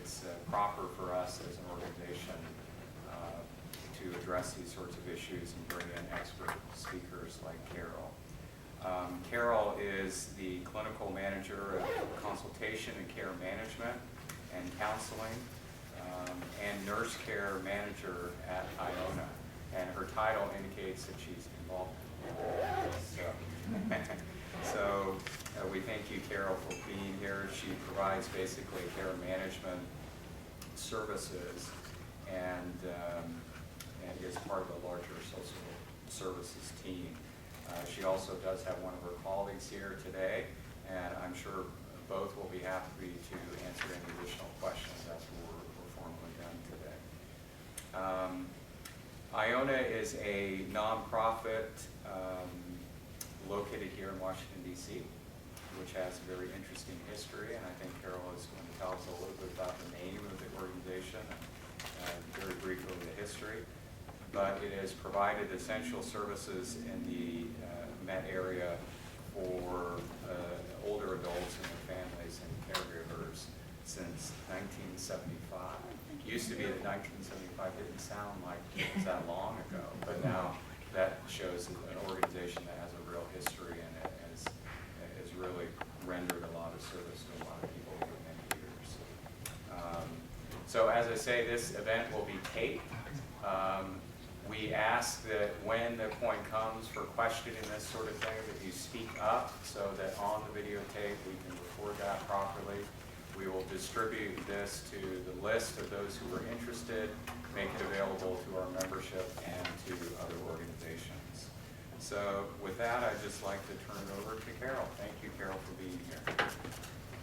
it's proper for us as an organization to address these sorts of issues and bring in expert speakers like Carol. Carol is the clinical manager of consultation and care management and counseling and nurse care manager at IONA. And her title indicates that she's involved in it. So we thank you, Carol, for being here. She provides basically care management services and is part of the larger social services team. She also does have one of her colleagues here today, and I'm sure both will be happy to answer any additional questions after we're formally done today. IONA is a nonprofit located here in Washington, D.C., which has a very interesting history, and I think Carol is going to tell us a little bit about the name of the organization and very briefly the history. But it has provided essential services in the Met area for older adults and their families and caregivers since 1975. It used to be that 1975 didn't sound like it was that long ago, but now that shows an organization that has a real history and it has really rendered a lot of service to a lot of people for many years. So as I say, this event will be taped. We ask that when the point comes for questioning this sort of thing, that you speak up so that on the videotape we can record that properly. We will distribute this to the list of those who are interested, make it available to our membership and to other organizations. So with that, I'd just like to turn it over to Carol. Thank you, Carol, for being here.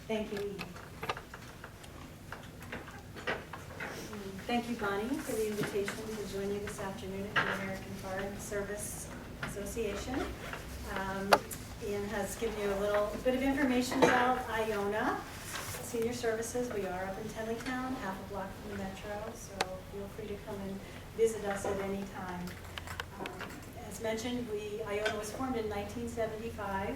Thank you, Ian. Thank you, Bonnie, for the invitation to join you this afternoon at the American Foreign Service Association. Ian has given you a little bit of information about IONA Senior Services. We are up in Tenleytown, half a block from the metro, so feel free to come and visit us at any time. As mentioned, IONA was formed in 1975.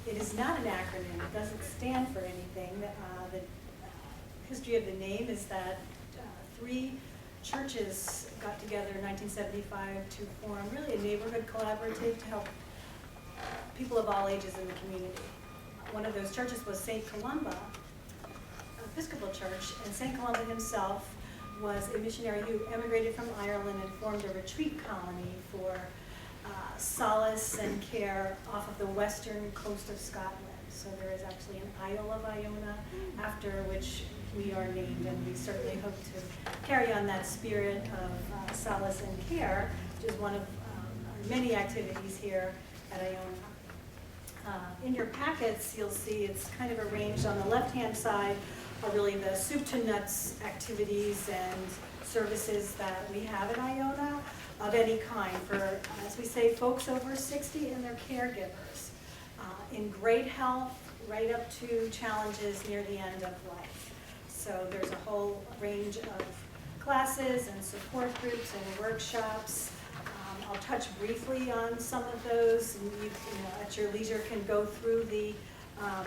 It is not an acronym. It doesn't stand for anything. The history of the name is that 3 churches got together in 1975 to form really a neighborhood collaborative to help people of all ages in the community. One of those churches was St. Columba Episcopal Church, and St. Columba himself was a missionary who emigrated from Ireland and formed a retreat colony for solace and care off of the western coast of Scotland. So there is actually an Isle of Iona, after which we are named, and we certainly hope to carry on that spirit of solace and care, which is one of our many activities here at IONA. In your packets, you'll see it's kind of arranged on the left-hand side are really the soup to nuts activities and services that we have at IONA of any kind for, as we say, folks over 60 and their caregivers in great health right up to challenges near the end of life. So there's a whole range of classes and support groups and workshops. I'll touch briefly on some of those, and you at your leisure can go through the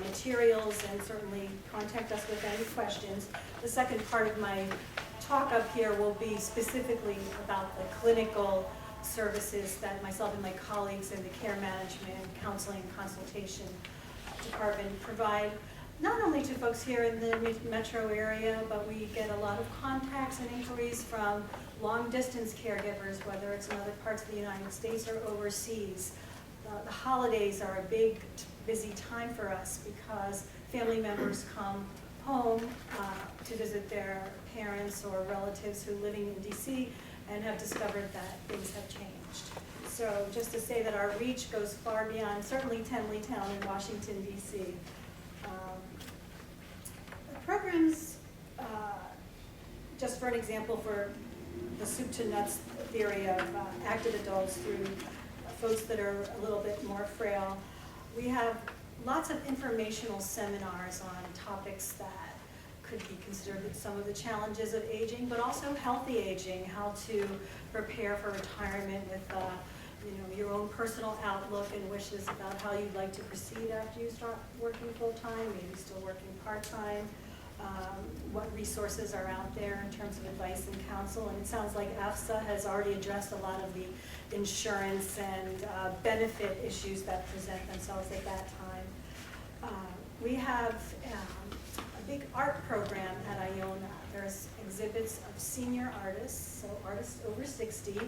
materials and certainly contact us with any questions. The second part of my talk up here will be specifically about the clinical services that myself and my colleagues in the care management, counseling, and consultation department provide, not only to folks here in the metro area, but we get a lot of contacts and inquiries from long-distance caregivers, whether it's in other parts of the United States or overseas. The holidays are a big, busy time for us because family members come home to visit their parents or relatives who are living in DC and have discovered that things have changed. So just to say that our reach goes far beyond certainly Tenleytown in Washington, D.C. The programs, just for an example, for the soup to nuts theory of active adults through folks that are a little bit more frail, we have lots of informational seminars on topics that could be considered some of the challenges of aging, but also healthy aging, how to prepare for retirement with your own personal outlook and wishes about how you'd like to proceed after you start working full-time, maybe still working part-time. what resources are out there in terms of advice and counsel. And it sounds like AFSA has already addressed a lot of the insurance and benefit issues that present themselves at that time. We have a big art program at IONA. There's exhibits of senior artists, so artists over 60,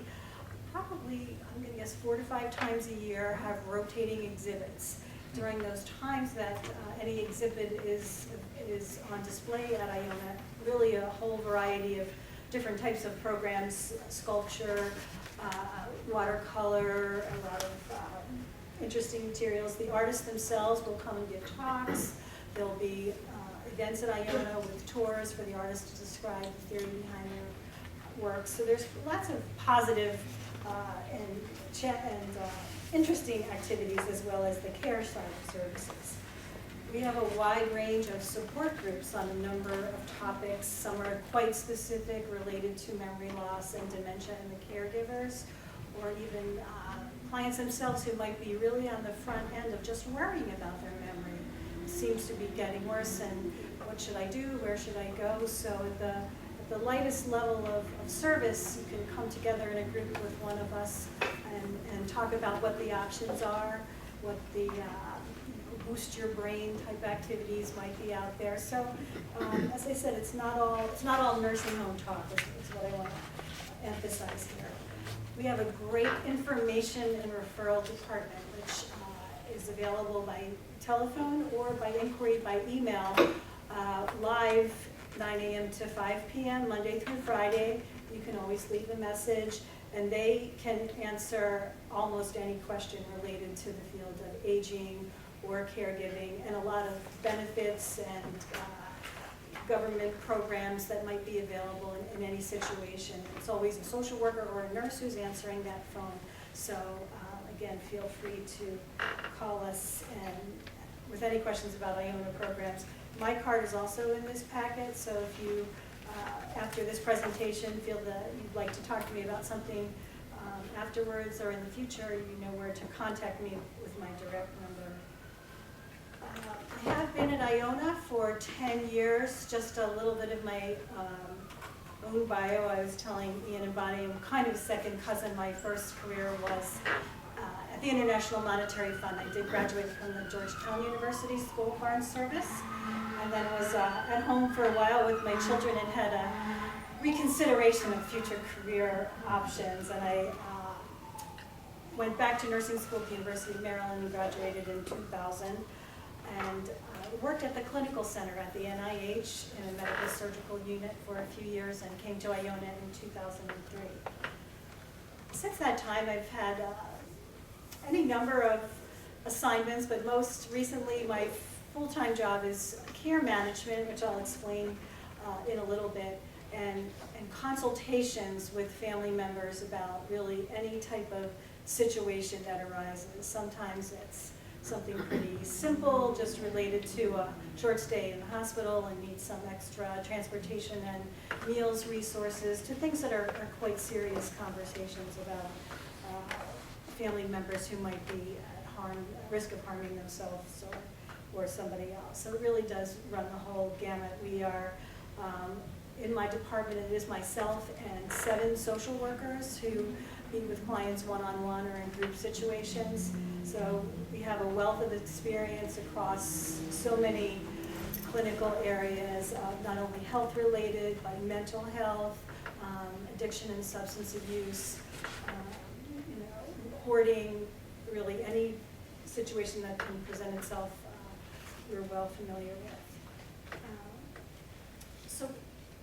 probably, I'm going to guess, 4 to 5 times a year have rotating exhibits. During those times that any exhibit is on display at IONA, really a whole variety of different types of programs, sculpture, watercolor, a lot of interesting materials. The artists themselves will come and give talks. There'll be events at IONA with tours for the artists to describe the theory behind their work. So there's lots of positive and interesting activities, as well as the care side of services. We have a wide range of support groups on a number of topics. Some are quite specific, related to memory loss and dementia and the caregivers, or even clients themselves who might be really on the front end of just worrying about their memory. It seems to be getting worse, and what should I do? Where should I go? So at the lightest level of service, you can come together in a group with one of us and talk about what the options are, what the boost your brain type activities might be out there. So as I said, it's not all nursing home talk, is what I want to emphasize here. We have a great information and referral department, which is available by telephone or by inquiry by email, live 9 a.m. to 5 p.m. Monday through Friday. You can always leave a message, and they can answer almost any question related to the field of aging or caregiving, and a lot of benefits and government programs that might be available in any situation. It's always a social worker or a nurse who's answering that phone. So again, feel free to call us and with any questions about IONA programs. My card is also in this packet, so if you, after this presentation, feel that you'd like to talk to me about something afterwards or in the future, you know where to contact me with my direct number. I have been at IONA for 10 years, just a little bit of my own bio. I was telling Ian and Bonnie, I'm kind of a second cousin. My first career was at the International Monetary Fund. I did graduate from the Georgetown University School of Foreign Service, and then was at home for a while with my children and had a reconsideration of future career options. And I went back to nursing school at the University of Maryland and graduated in 2000. And worked at the clinical center at the NIH in a medical surgical unit for a few years and came to IONA in 2003. Since that time, I've had any number of assignments, but most recently my full-time job is care management, which I'll explain in a little bit, and consultations with family members about really any type of situation that arises. Sometimes it's something pretty simple, just related to a short stay in the hospital and need some extra transportation and meals resources, to things that are quite serious conversations about family members who might be at risk of harming themselves or somebody else. So it really does run the whole gamut. We are, in my department, it is myself and 7 social workers who meet with clients one-on-one or in group situations. So we have a wealth of experience across so many clinical areas, not only health-related, but mental health, addiction and substance abuse, hoarding, really any situation that can present itself, we're well familiar with. So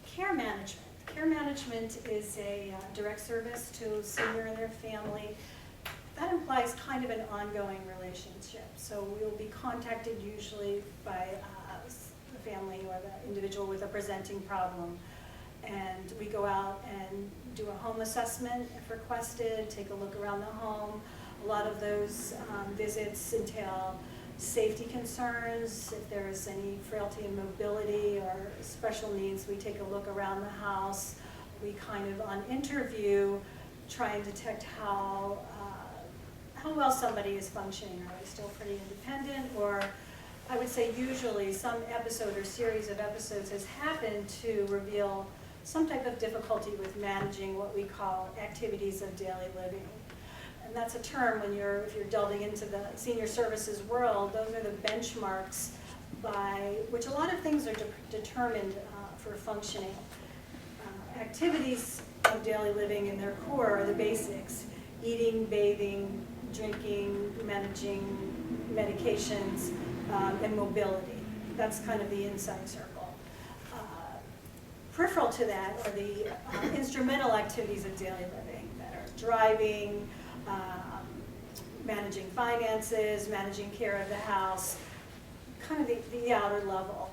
care management. Care management is a direct service to a senior and their family. That implies kind of an ongoing relationship. So we will be contacted usually by the family or the individual with a presenting problem. And we go out and do a home assessment if requested, take a look around the home. A lot of those visits entail safety concerns. If there's any frailty in mobility or special needs, we take a look around the house. We kind of, on interview, try and detect how well somebody is functioning. Are they still pretty independent, or I would say usually some episode or series of episodes has happened to reveal some type of difficulty with managing what we call activities of daily living. And that's a term when if you're delving into the senior services world, those are the benchmarks by which a lot of things are determined for functioning. Activities of daily living in their core are the basics: eating, bathing, drinking, managing medications, and mobility. That's kind of the inside circle. Peripheral to that are the instrumental activities of daily living that are driving, managing finances, managing care of the house, kind of the outer level.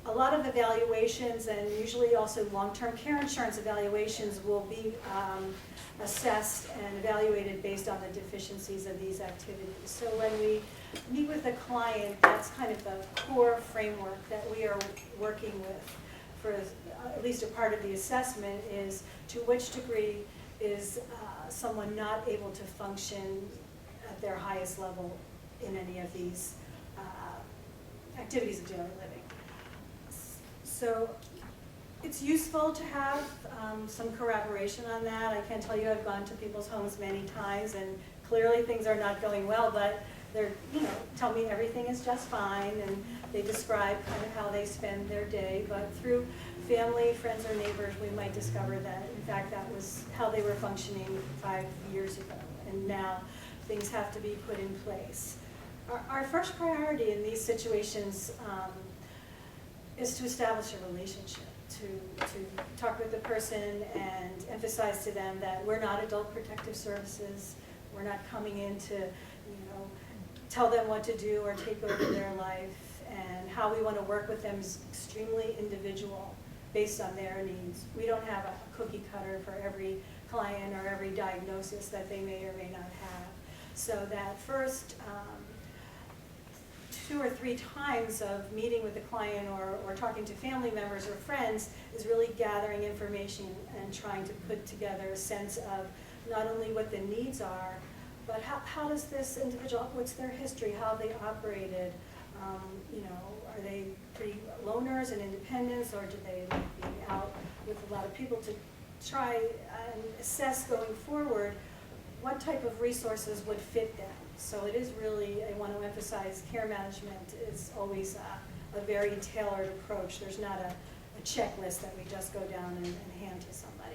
A lot of evaluations, and usually also long-term care insurance evaluations, will be assessed and evaluated based on the deficiencies of these activities. So when we meet with a client, that's kind of the core framework that we are working with for at least a part of the assessment, is to which degree is someone not able to function at their highest level in any of these activities of daily living. So it's useful to have some corroboration on that. I can tell you I've gone to people's homes many times, and clearly things are not going well, but they're, tell me everything is just fine, and they describe kind of how they spend their day. But through family, friends, or neighbors, we might discover that, in fact, that was how they were functioning 5 years ago, and now things have to be put in place. Our first priority in these situations is to establish a relationship, to talk with the person and emphasize to them that we're not adult protective services. We're not coming in to, tell them what to do or take over their life, and how we want to work with them is extremely individual based on their needs. We don't have a cookie cutter for every client or every diagnosis that they may or may not have. So that first 2 or 3 times of meeting with the client or talking to family members or friends is really gathering information and trying to put together a sense of not only what the needs are, but how does this individual, what's their history, how have they operated, are they pretty loners and independents, or do they like being out with a lot of people, to try and assess going forward what type of resources would fit them. So it is really, I want to emphasize, care management is always a very tailored approach. There's not a checklist that we just go down and hand to somebody.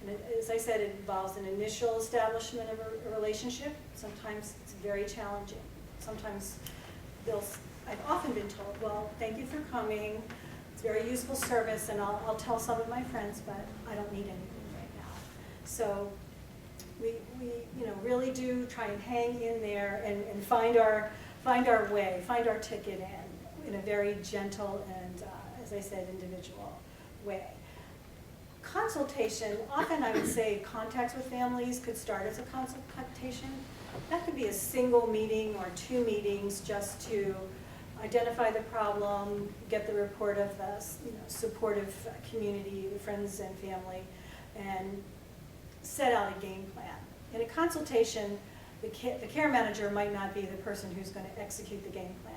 And as I said, it involves an initial establishment of a relationship. Sometimes it's very challenging. Sometimes I've often been told, well, thank you for coming. It's very useful service, and I'll tell some of my friends, but I don't need anything right now. So we really do try and hang in there and find our way, find our ticket in a very gentle and, as I said, individual way. Consultation, often I would say contacts with families could start as a consultation. That could be a single meeting or 2 meetings just to identify the problem, get the report of the supportive community, friends and family, and set out a game plan. In a consultation, the care manager might not be the person who's going to execute the game plan.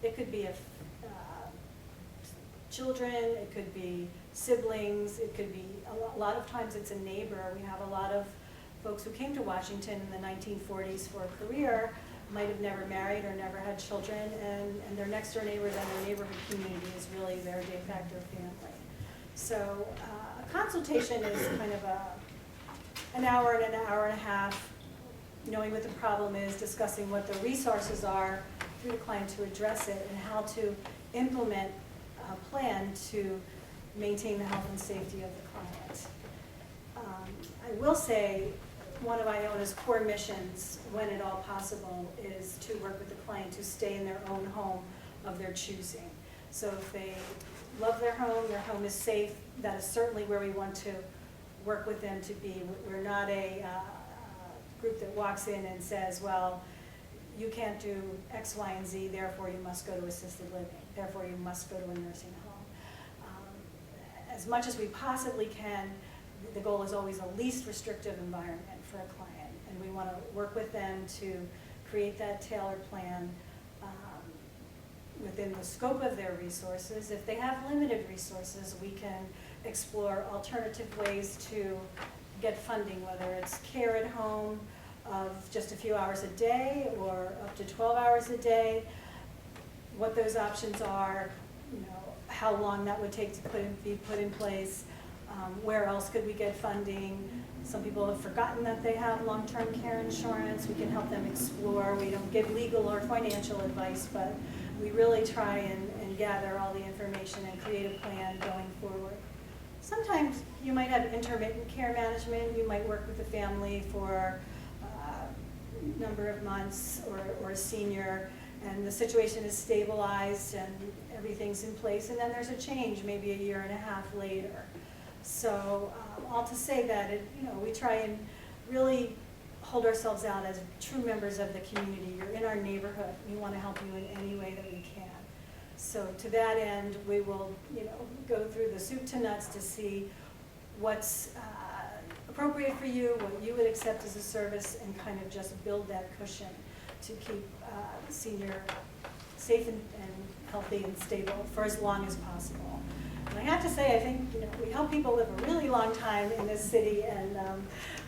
It could be children, it could be siblings, it could be, a lot of times it's a neighbor. We have a lot of folks who came to Washington in the 1940s for a career, might have never married or never had children, and their next door neighbors and their neighborhood community is really their de facto family. So a consultation is kind of an hour and a half, knowing what the problem is, discussing what the resources are through the client to address it, and how to implement a plan to maintain the health and safety of the client. I will say one of IONA's core missions, when at all possible, is to work with the client to stay in their own home of their choosing. So if they love their home is safe, that is certainly where we want to work with them to be. We're not a group that walks in and says, well, you can't do X, Y, and Z, therefore you must go to assisted living, therefore you must go to a nursing home. As much as we possibly can, the goal is always a least restrictive environment for a client, and we want to work with them to create that tailored plan within the scope of their resources. If they have limited resources, we can explore alternative ways to get funding, whether it's care at home of just a few hours a day or up to 12 hours a day, what those options are, how long that would take to be put in place, where else could we get funding. Some people have forgotten that they have long-term care insurance. We can help them explore. We don't give legal or financial advice, but we really try and gather all the information and create a plan going forward. Sometimes you might have intermittent care management. You might work with the family for a number of months or a senior, and the situation is stabilized and everything's in place, and then there's a change maybe a year and a half later. So all to say that we try and really hold ourselves out as true members of the community. You're in our neighborhood. We want to help you in any way that we can. So to that end, we will go through the soup to nuts to see what's appropriate for you, what you would accept as a service, and kind of just build that cushion to keep the senior safe and healthy and stable for as long as possible. And I have to say, I think we help people live a really long time in this city, and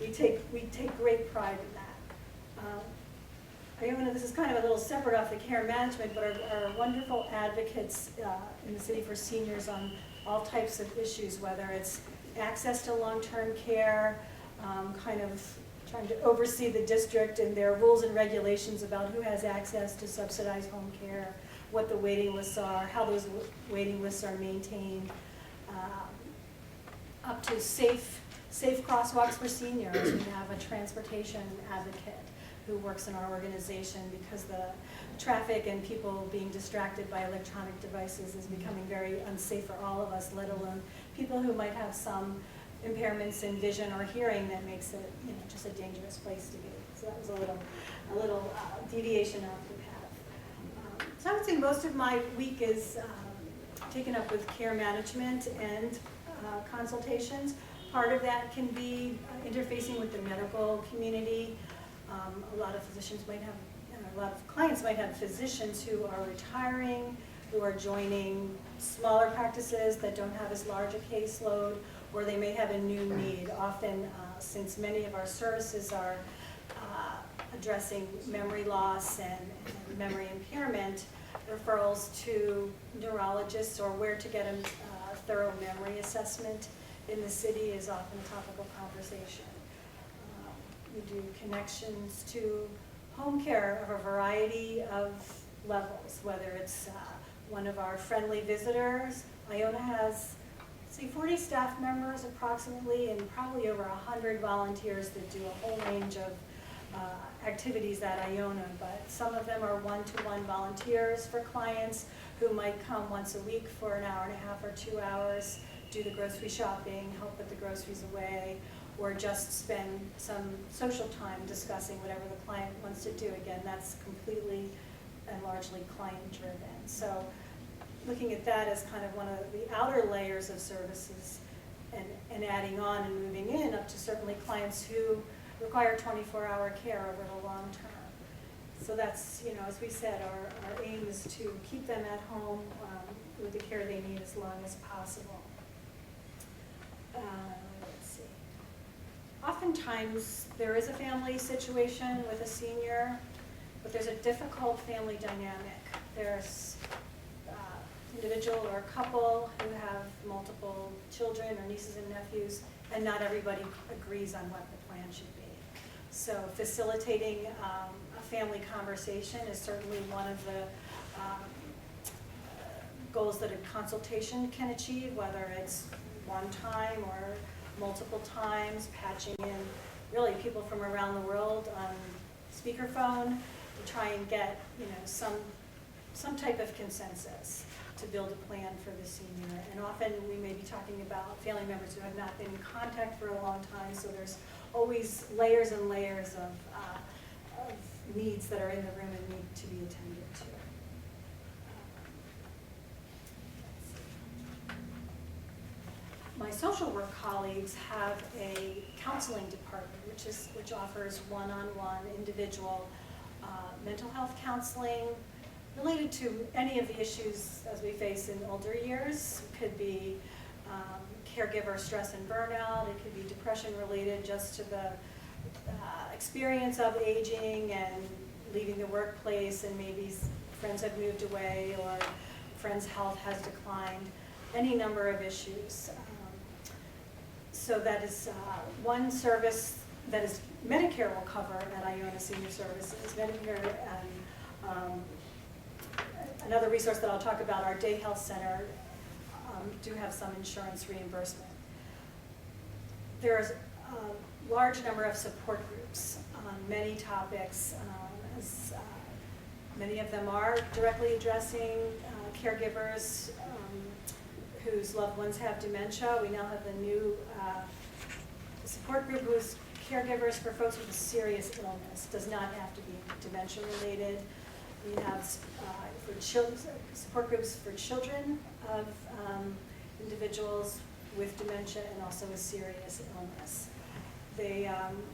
we take great pride in that. IONA, this is kind of a little separate off the care management, but our wonderful advocates in the city for seniors on all types of issues, whether it's access to long-term care, kind of trying to oversee the district and their rules and regulations about who has access to subsidized home care, what the waiting lists are, how those waiting lists are maintained, up to safe crosswalks for seniors. We have a transportation advocate who works in our organization because the traffic and people being distracted by electronic devices is becoming very unsafe for all of us, let alone people who might have some impairments in vision or hearing that makes it just a dangerous place to be. So that was a little deviation off the path. So I would say most of my week is taken up with care management and consultations. Part of that can be interfacing with the medical community. A lot of physicians might have, a lot of clients might have physicians who are retiring, who are joining smaller practices that don't have as large a caseload, or they may have a new need. Often, since many of our services are addressing memory loss and memory impairment, referrals to neurologists or where to get a thorough memory assessment in the city is often a topical conversation. We do connections to home care of a variety of levels, whether it's one of our friendly visitors. IONA has, 40 staff members approximately, and probably over 100 volunteers that do a whole range of activities at IONA, but some of them are one-to-one volunteers for clients who might come once a week for an hour and a half or 2 hours, do the grocery shopping, help put the groceries away, or just spend some social time discussing whatever the client wants to do. Again, that's completely and largely client-driven. So looking at that as kind of one of the outer layers of services and adding on and moving in up to certainly clients who require 24-hour care over the long term. So that's, as we said, our aim is to keep them at home with the care they need as long as possible. Let's see. Oftentimes, there is a family situation with a senior, but there's a difficult family dynamic. There's individual or a couple who have multiple children or nieces and nephews, and not everybody agrees on what the plan should be. So facilitating a family conversation is certainly one of the goals that a consultation can achieve, whether it's one time or multiple times, patching in really people from around the world on speakerphone to try and get some type of consensus to build a plan for the senior. And often we may be talking about family members who have not been in contact for a long time, so there's always layers and layers of needs that are in the room and need to be attended to. My social work colleagues have a counseling department, which offers one-on-one individual mental health counseling, related to any of the issues as we face in older years. It could be caregiver stress and burnout. It could be depression related just to the experience of aging and leaving the workplace, and maybe friends have moved away or friends' health has declined. Any number of issues. So that is one service that is Medicare will cover at IONA Senior Services. Medicare and another resource that I'll talk about, our Day Health Center, do have some insurance reimbursement. There's a large number of support groups on many topics. Many of them are directly addressing caregivers whose loved ones have dementia. We now have a new support group whose caregivers for folks with a serious illness. Does not have to be dementia related. We have for children, support groups for children of individuals with dementia and also with serious illness.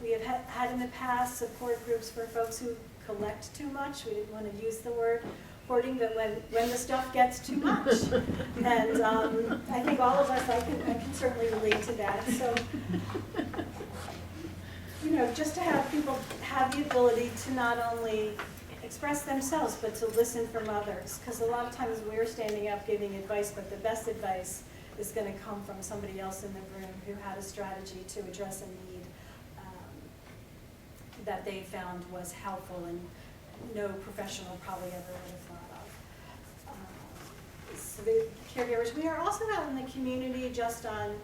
We have had in the past support groups for folks who collect too much. We didn't want to use the word hoarding, but when the stuff gets too much. And I think all of us, I can certainly relate to that. So, you know, just to have people have the ability to not only express themselves, but to listen from others. Because a lot of times we're standing up giving advice, but the best advice is going to come from somebody else in the room who had a strategy to address a need that they found was helpful and no professional probably ever would have thought of. So the caregivers, we are also out in the community just on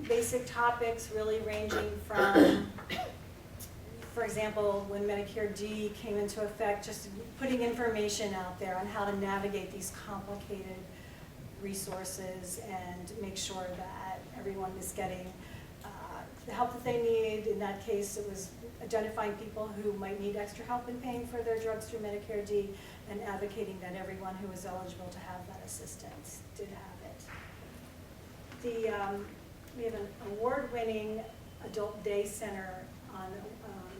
basic topics, really ranging from, for example, when Medicare D came into effect, just putting information out there on how to navigate these complicated resources and make sure that everyone is getting the help that they need. In that case, it was identifying people who might need extra help in paying for their drugs through Medicare D and advocating that everyone who was eligible to have that assistance did have it. We have an award-winning adult day center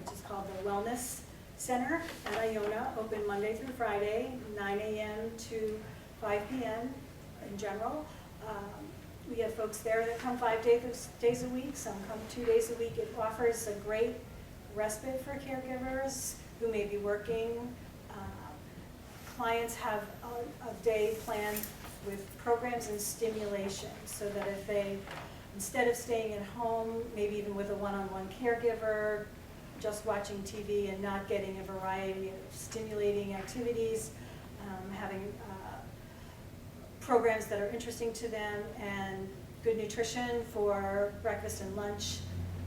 which is called the Wellness Center at IONA, open Monday through Friday, 9 a.m. to 5 p.m. in general. We have folks there that come 5 days a week, some come 2 days a week. It offers a great respite for caregivers who may be working. Clients have a day planned with programs and stimulation so that if they, instead of staying at home, maybe even with a one-on-one caregiver, just watching TV and not getting a variety of stimulating activities, having programs that are interesting to them, and good nutrition for breakfast and lunch.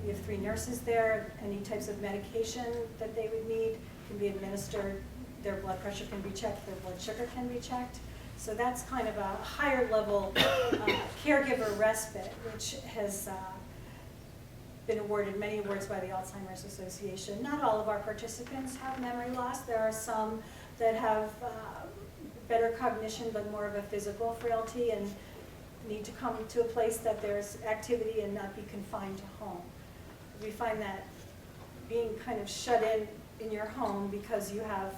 We have 3 nurses there. Any types of medication that they would need can be administered. Their blood pressure can be checked, their blood sugar can be checked. So that's kind of a higher level caregiver respite, which has been awarded many awards by the Alzheimer's Association. Not all of our participants have memory loss. There are some that have better cognition, but more of a physical frailty and need to come to a place that there's activity and not be confined to home. We find that being kind of shut in your home because you have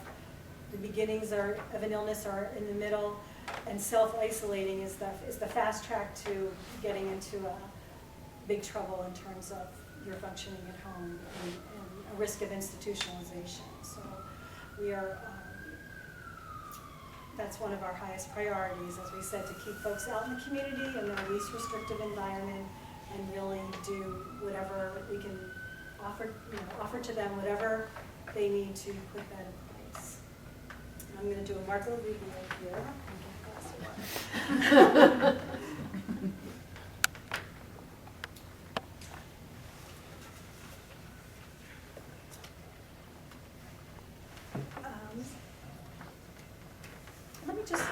the beginnings of an illness or in the middle, and self-isolating is the fast track to getting into big trouble in terms of your functioning at home and a risk of institutionalization. So we are that's one of our highest priorities, as we said, to keep folks out in the community in their least restrictive environment and really do whatever we can offer to them, whatever they need to put that in place. And I'm going to do a Marco Rubio here. I'm going to pass it on. Let me just,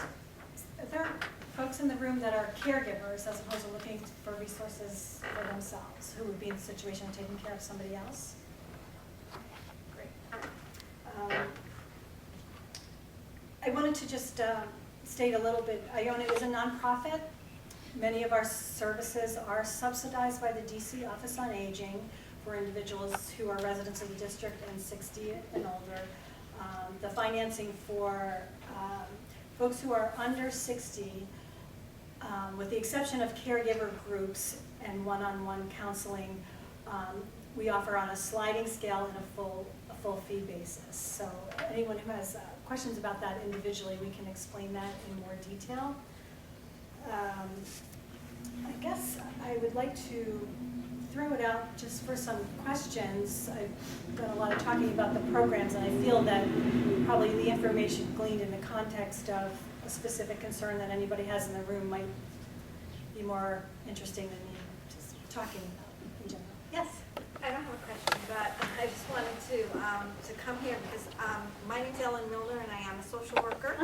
if there are folks in the room that are caregivers as opposed to looking for resources for themselves, who would be in the situation of taking care of somebody else? Great. I wanted to just state a little bit, IONA is a nonprofit. Many of our services are subsidized by the DC Office on Aging for individuals who are residents of the district and 60 and older. the financing for folks who are under 60, with the exception of caregiver groups and one-on-one counseling, we offer on a sliding scale and a full fee basis. So anyone who has questions about that individually, we can explain that in more detail. I guess I would like to throw it out just for some questions. I've done a lot of talking about the programs, and I feel that probably the information gleaned in the context of a specific concern that anybody has in the room might be more interesting than me just talking about in general. Yes? I don't have a question, but I just wanted to come here because my name's Ellen Milner and I am a social worker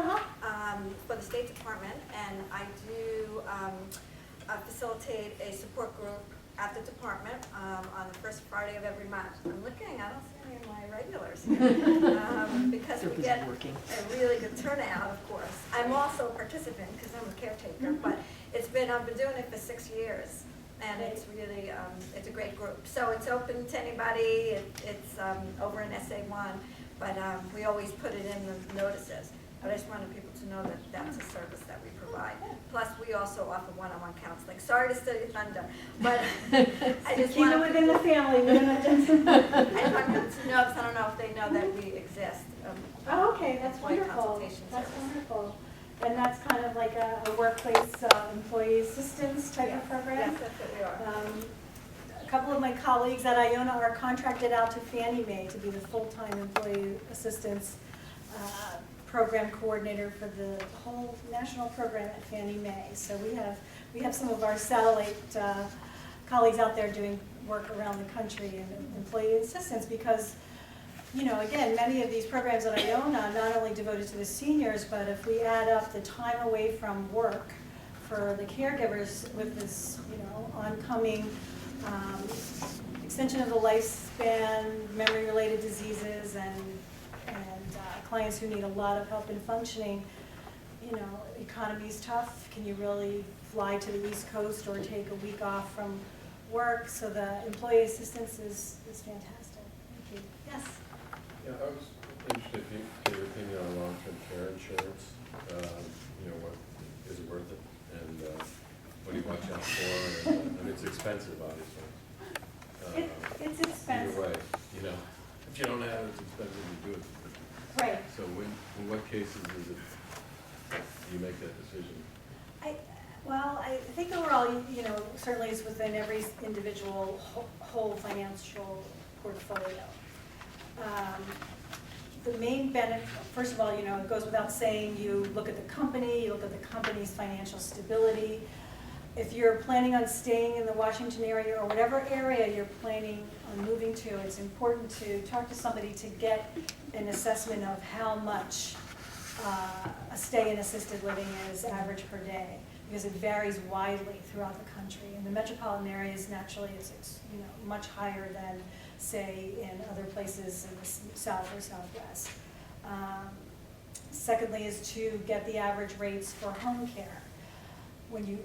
for the State Department, and I do facilitate a support group at the department on the first Friday of every month. I'm looking, I don't see any of my regulars here because we get a really good turnout, of course. I'm also a participant because I'm a caretaker, but I've been doing it for 6 years. And it's really, it's a great group. So it's open to anybody. It's over in SA1, but we always put it in the notices. But I just wanted people to know that that's a service that we provide. Plus, we also offer one-on-one counseling. Sorry to steal your thunder, but I just keep it within the family. I just want people to know, because I don't know if they know that we exist. Oh, okay, that's wonderful. That's wonderful. And that's kind of like a workplace employee assistance type of program? Yes, that's what we are. A couple of my colleagues at IONA are contracted out to Fannie Mae to be the full-time employee assistance program coordinator for the whole national program at Fannie Mae. So we have some of our satellite colleagues out there doing work around the country in employee assistance because, you know, again, many of these programs at IONA are not only devoted to the seniors, but if we add up the time away from work for the caregivers with this, you know, oncoming extension of the lifespan, memory-related diseases, and clients who need a lot of help in functioning, you know, economy's tough. Can you really fly to the East Coast or take a week off from work? So the employee assistance is fantastic. Thank you. Yes? Yeah, I was interested in your opinion on long-term care insurance. You know, what is it worth it, and what do you watch out for? And it's expensive, obviously. It's expensive. Either way, you know, if you don't have it, it's expensive to do it. Right. So in what cases do you make that decision? I think overall, you know, certainly it's within every individual whole financial portfolio. The main benefit, first of all, you know, it goes without saying, you look at the company, you look at the company's financial stability. If you're planning on staying in the Washington area or whatever area you're planning on moving to, it's important to talk to somebody to get an assessment of how much a stay in assisted living is average per day, because it varies widely throughout the country. In the metropolitan areas, naturally, it's you know, much higher than, say, in other places in the south or southwest. Secondly is to get the average rates for home care. When you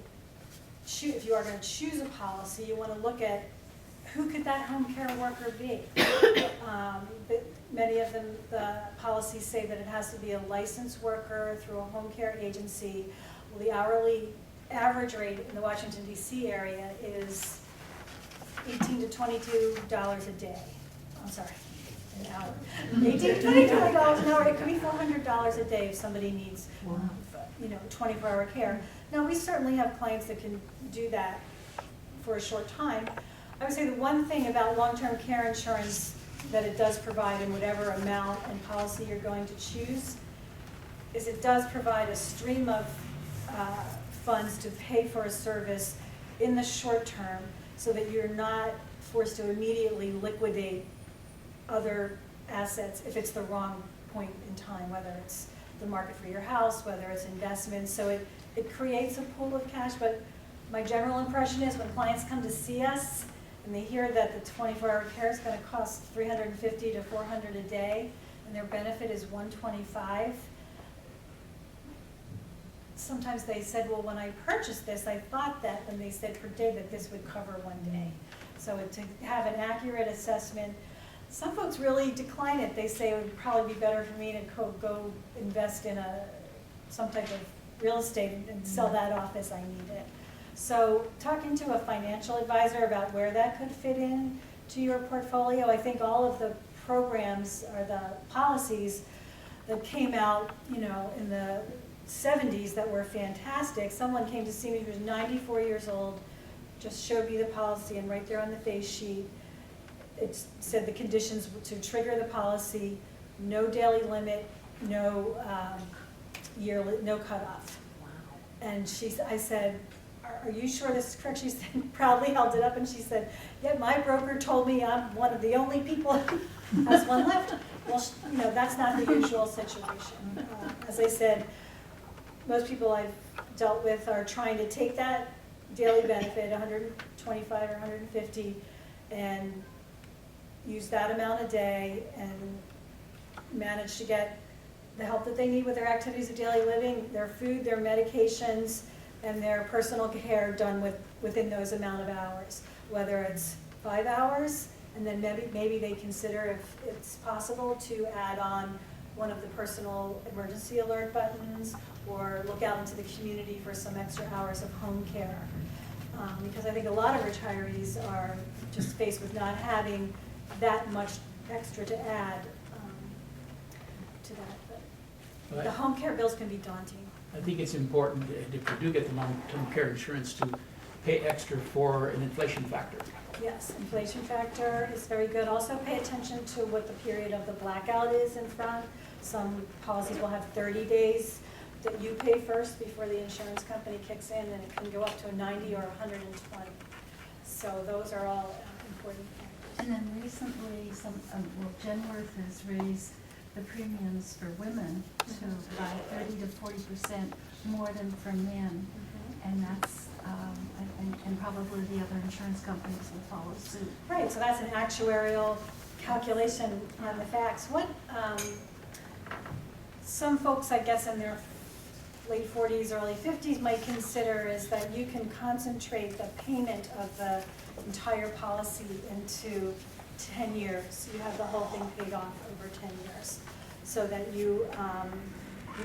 if you are going to choose a policy, you want to look at who could that home care worker be. But many of them, the policies say that it has to be a licensed worker through a home care agency. Well, the hourly average rate in the Washington, D.C. area is $18 to $22 a day. I'm sorry, an hour. $18 to $22 an hour. It could be $400 a day if somebody needs, you know, 24-hour care. Now, we certainly have clients that can do that for a short time. I would say the one thing about long-term care insurance that it does provide in whatever amount and policy you're going to choose is it does provide a stream of funds to pay for a service in the short term so that you're not forced to immediately liquidate other assets if it's the wrong point in time, whether it's the market for your house, whether it's investments. So it creates a pool of cash, but my general impression is when clients come to see us and they hear that the 24-hour care is going to cost $350 to $400 a day and their benefit is $125, sometimes they said, well, when I purchased this, I thought that, and they said per day that this would cover one day. So to have an accurate assessment, some folks really decline it. They say it would probably be better for me to go invest in some type of real estate and sell that off as I need it. So talking to a financial advisor about where that could fit in to your portfolio, I think all of the programs or the policies that came out, you know, in the 70s that were fantastic. Someone came to see me who was 94 years old, just showed me the policy, and right there on the face sheet, it said the conditions to trigger the policy: no daily limit, no no cutoff. Wow. And I said, are you sure this is correct? She said, proudly held it up, and she said, yeah, my broker told me I'm one of the only people who has one left. Well, you know, that's not the usual situation. As I said, most people I've dealt with are trying to take that daily benefit, 125 or 150, and use that amount a day and manage to get the help that they need with their activities of daily living, their food, their medications, and their personal care done within those amount of hours. Whether it's 5 hours, and then maybe they consider if it's possible to add on one of the personal emergency alert buttons, or look out into the community for some extra hours of home care. Because I think a lot of retirees are just faced with not having that much extra to add to that. But the home care bills can be daunting. I think it's important, if you do get the long-term care insurance, to pay extra for an inflation factor. Yes, inflation factor is very good. Also pay attention to what the period of the blackout is in front. Some policies will have 30 days that you pay first before the insurance company kicks in, and it can go up to 90 or 120. So those are all important factors. And then recently, Genworth has raised the premiums for women to by 30 to 40% more than for men, and that's and probably the other insurance companies will follow suit. Right, so that's an actuarial calculation on the facts. What some folks, I guess, in their late 40s, early 50s might consider is that you can concentrate the payment of the entire policy into 10 years. You have the whole thing paid off over 10 years, so that you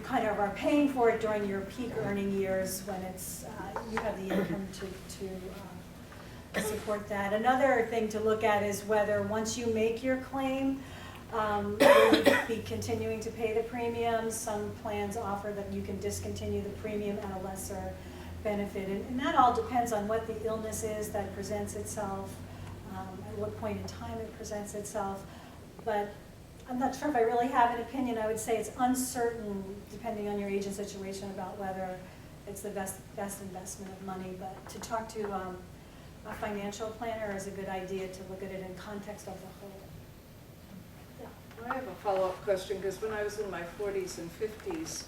kind of are paying for it during your peak earning years when it's you have the income to support that. Another thing to look at is whether once you make your claim, will you be continuing to pay the premiums. Some plans offer that you can discontinue the premium at a lesser benefit, and that all depends on what the illness is that presents itself, at what point in time it presents itself. But I'm not sure if I really have an opinion. I would say it's uncertain, depending on your age and situation, about whether it's the best investment of money. But to talk to a financial planner is a good idea, to look at it in context of the whole. Yeah. I have a follow-up question, because when I was in my 40s and 50s,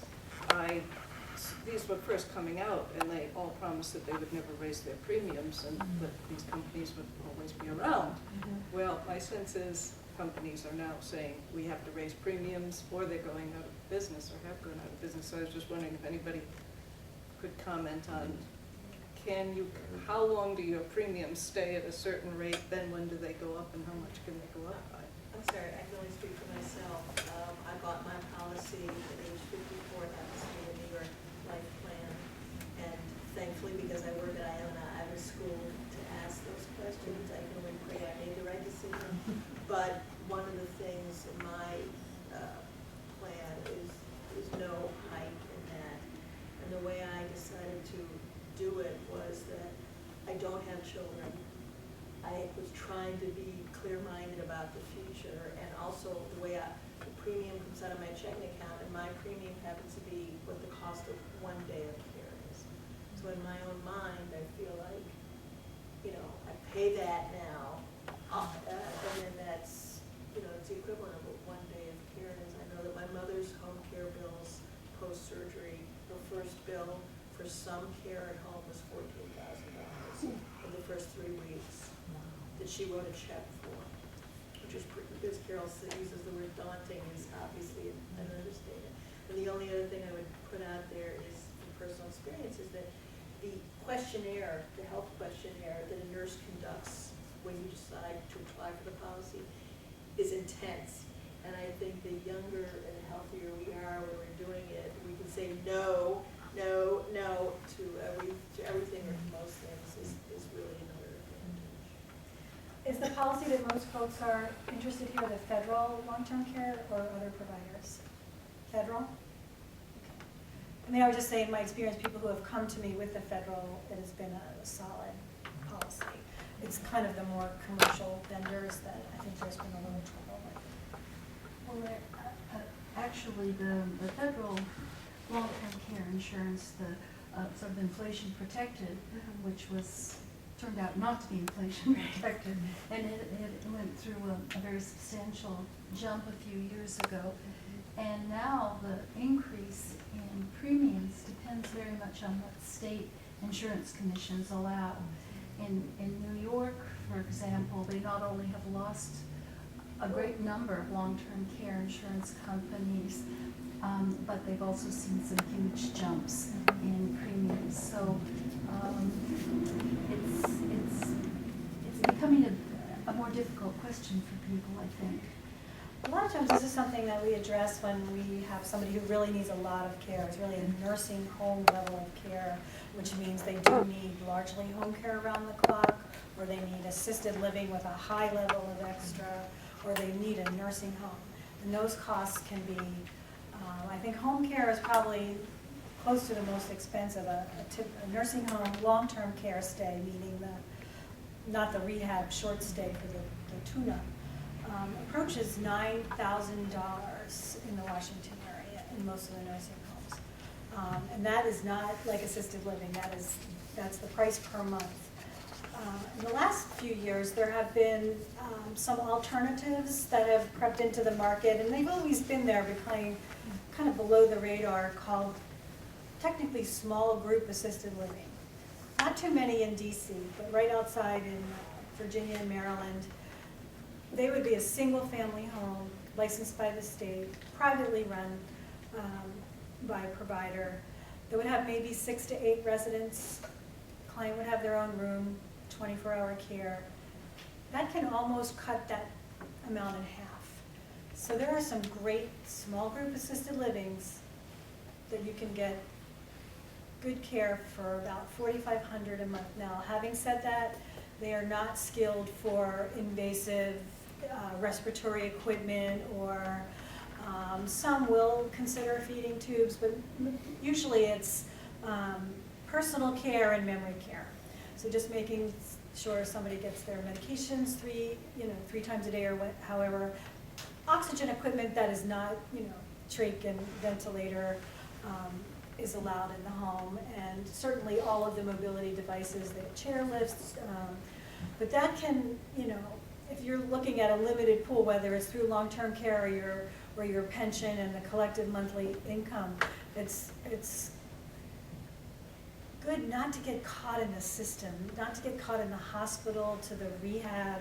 these were first coming out, and they all promised that they would never raise their premiums, and that these companies would always be around. Well, my sense is companies are now saying we have to raise premiums, or they're going out of business, or have gone out of business. So I was just wondering if anybody could comment on, how long do your premiums stay at a certain rate, then when do they go up, and how much can they go up by? I'm sorry, I can only speak for myself. I bought my policy at age 54, that was through the New York Life Plan. And thankfully, because I work at IONA, I was schooled to ask those questions. I can only pray I made the right decision. But one of the things in my plan is no hike in that. And the way I decided to do it was that I don't have children. I was trying to be clear-minded about the future, and also the way the premium comes out of my checking account, and my premium happens to be what the cost of one day of care is. So in my own mind, I feel like, you know, I pay that now, and then that's, you know, it's the equivalent of what one day of care is. I know that my mother's home care bills post-surgery, her first bill for some care at home was $14,000 for the first 3 weeks that she wrote a check for, which is pretty, because Carol uses the word daunting, is obviously an understatement. And the only other thing I would put out there is, from personal experience, is that the questionnaire, the health questionnaire that a nurse conducts when you decide to apply for the policy, is intense. And I think the younger and healthier we are when we're doing it, we can say no, no, no to everything or to most things is really another advantage. Is the policy that most folks are interested here the federal long-term care or other providers? Federal? Okay. I mean, I would just say in my experience, people who have come to me with the federal, it has been a solid policy. It's kind of the more commercial vendors that I think there's been a little trouble with. Well, actually, the federal long-term care insurance, the sort of inflation protected, which turned out not to be inflation protected, and it went through a very substantial jump a few years ago. And now the increase in premiums depends very much on what state insurance commissions allow. In New York, for example, they not only have lost a great number of long-term care insurance companies, but they've also seen some huge jumps in premiums. So it's becoming a more difficult question for people, I think. A lot of times this is something that we address when we have somebody who really needs a lot of care. It's really a nursing home level of care, which means they do need largely home care around the clock, or they need assisted living with a high level of extra, or they need a nursing home. And those costs can be, I think home care is probably close to the most expensive. A nursing home long-term care stay, meaning not the rehab short stay for the tune-up, approaches $9,000 in the Washington area in most of the nursing homes. And that is not like assisted living, that's the price per month. In the last few years, there have been some alternatives that have crept into the market, and they've always been there, becoming kind of below the radar, called technically small group assisted living. Not too many in DC, but right outside in Virginia and Maryland. They would be a single family home, licensed by the state, privately run by a provider. They would have maybe 6 to 8 residents. Client would have their own room, 24-hour care. That can almost cut that amount in half. So there are some great small group assisted livings that you can get good care for about $4,500 a month. Now, having said that, they are not skilled for invasive respiratory equipment, or some will consider feeding tubes, but usually it's personal care and memory care. So just making sure somebody gets their medications three times a day, or however. Oxygen equipment that is not, trach and ventilator is allowed in the home, and certainly all of the mobility devices, they have chair lifts, but that can, if you're looking at a limited pool, whether it's through long-term care or your pension and the collective monthly income, it's good not to get caught in the system, not to get caught in the hospital, to the rehab,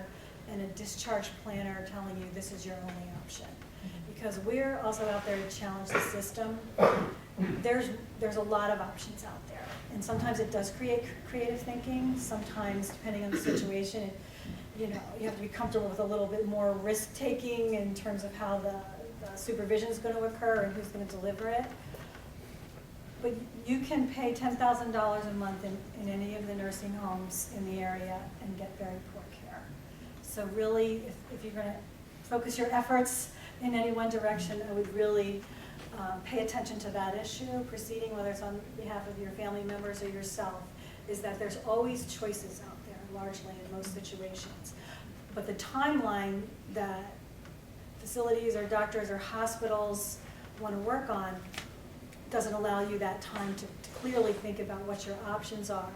and a discharge planner telling you this is your only option. Because we're also out there to challenge the system. There's a lot of options out there, and sometimes it does create creative thinking. Sometimes, depending on the situation, you have to be comfortable with a little bit more risk-taking in terms of how the supervision is going to occur and who's going to deliver it. But you can pay $10,000 a month in any of the nursing homes in the area and get very poor care. So really, if you're going to focus your efforts in any one direction, I would really pay attention to that issue, proceeding, whether it's on behalf of your family members or yourself, is that there's always choices out there, largely in most situations. But the timeline that facilities or doctors or hospitals want to work on doesn't allow you that time to clearly think about what your options are.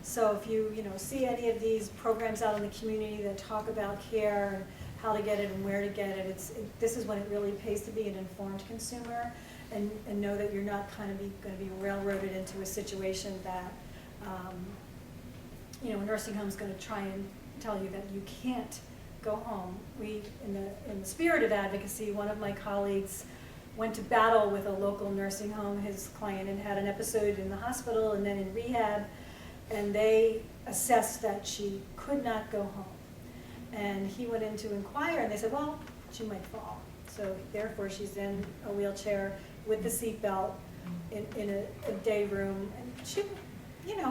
So if you see any of these programs out in the community that talk about care and how to get it and where to get it, this is when it really pays to be an informed consumer, and know that you're not going to be railroaded into a situation that a nursing home is going to try and tell you that you can't go home. In the spirit of advocacy, one of my colleagues went to battle with a local nursing home. His client had an episode in the hospital and then in rehab, and they assessed that she could not go home. And he went in to inquire, and they said, well, she might fall. So therefore, she's in a wheelchair with the seatbelt in a day room. And she,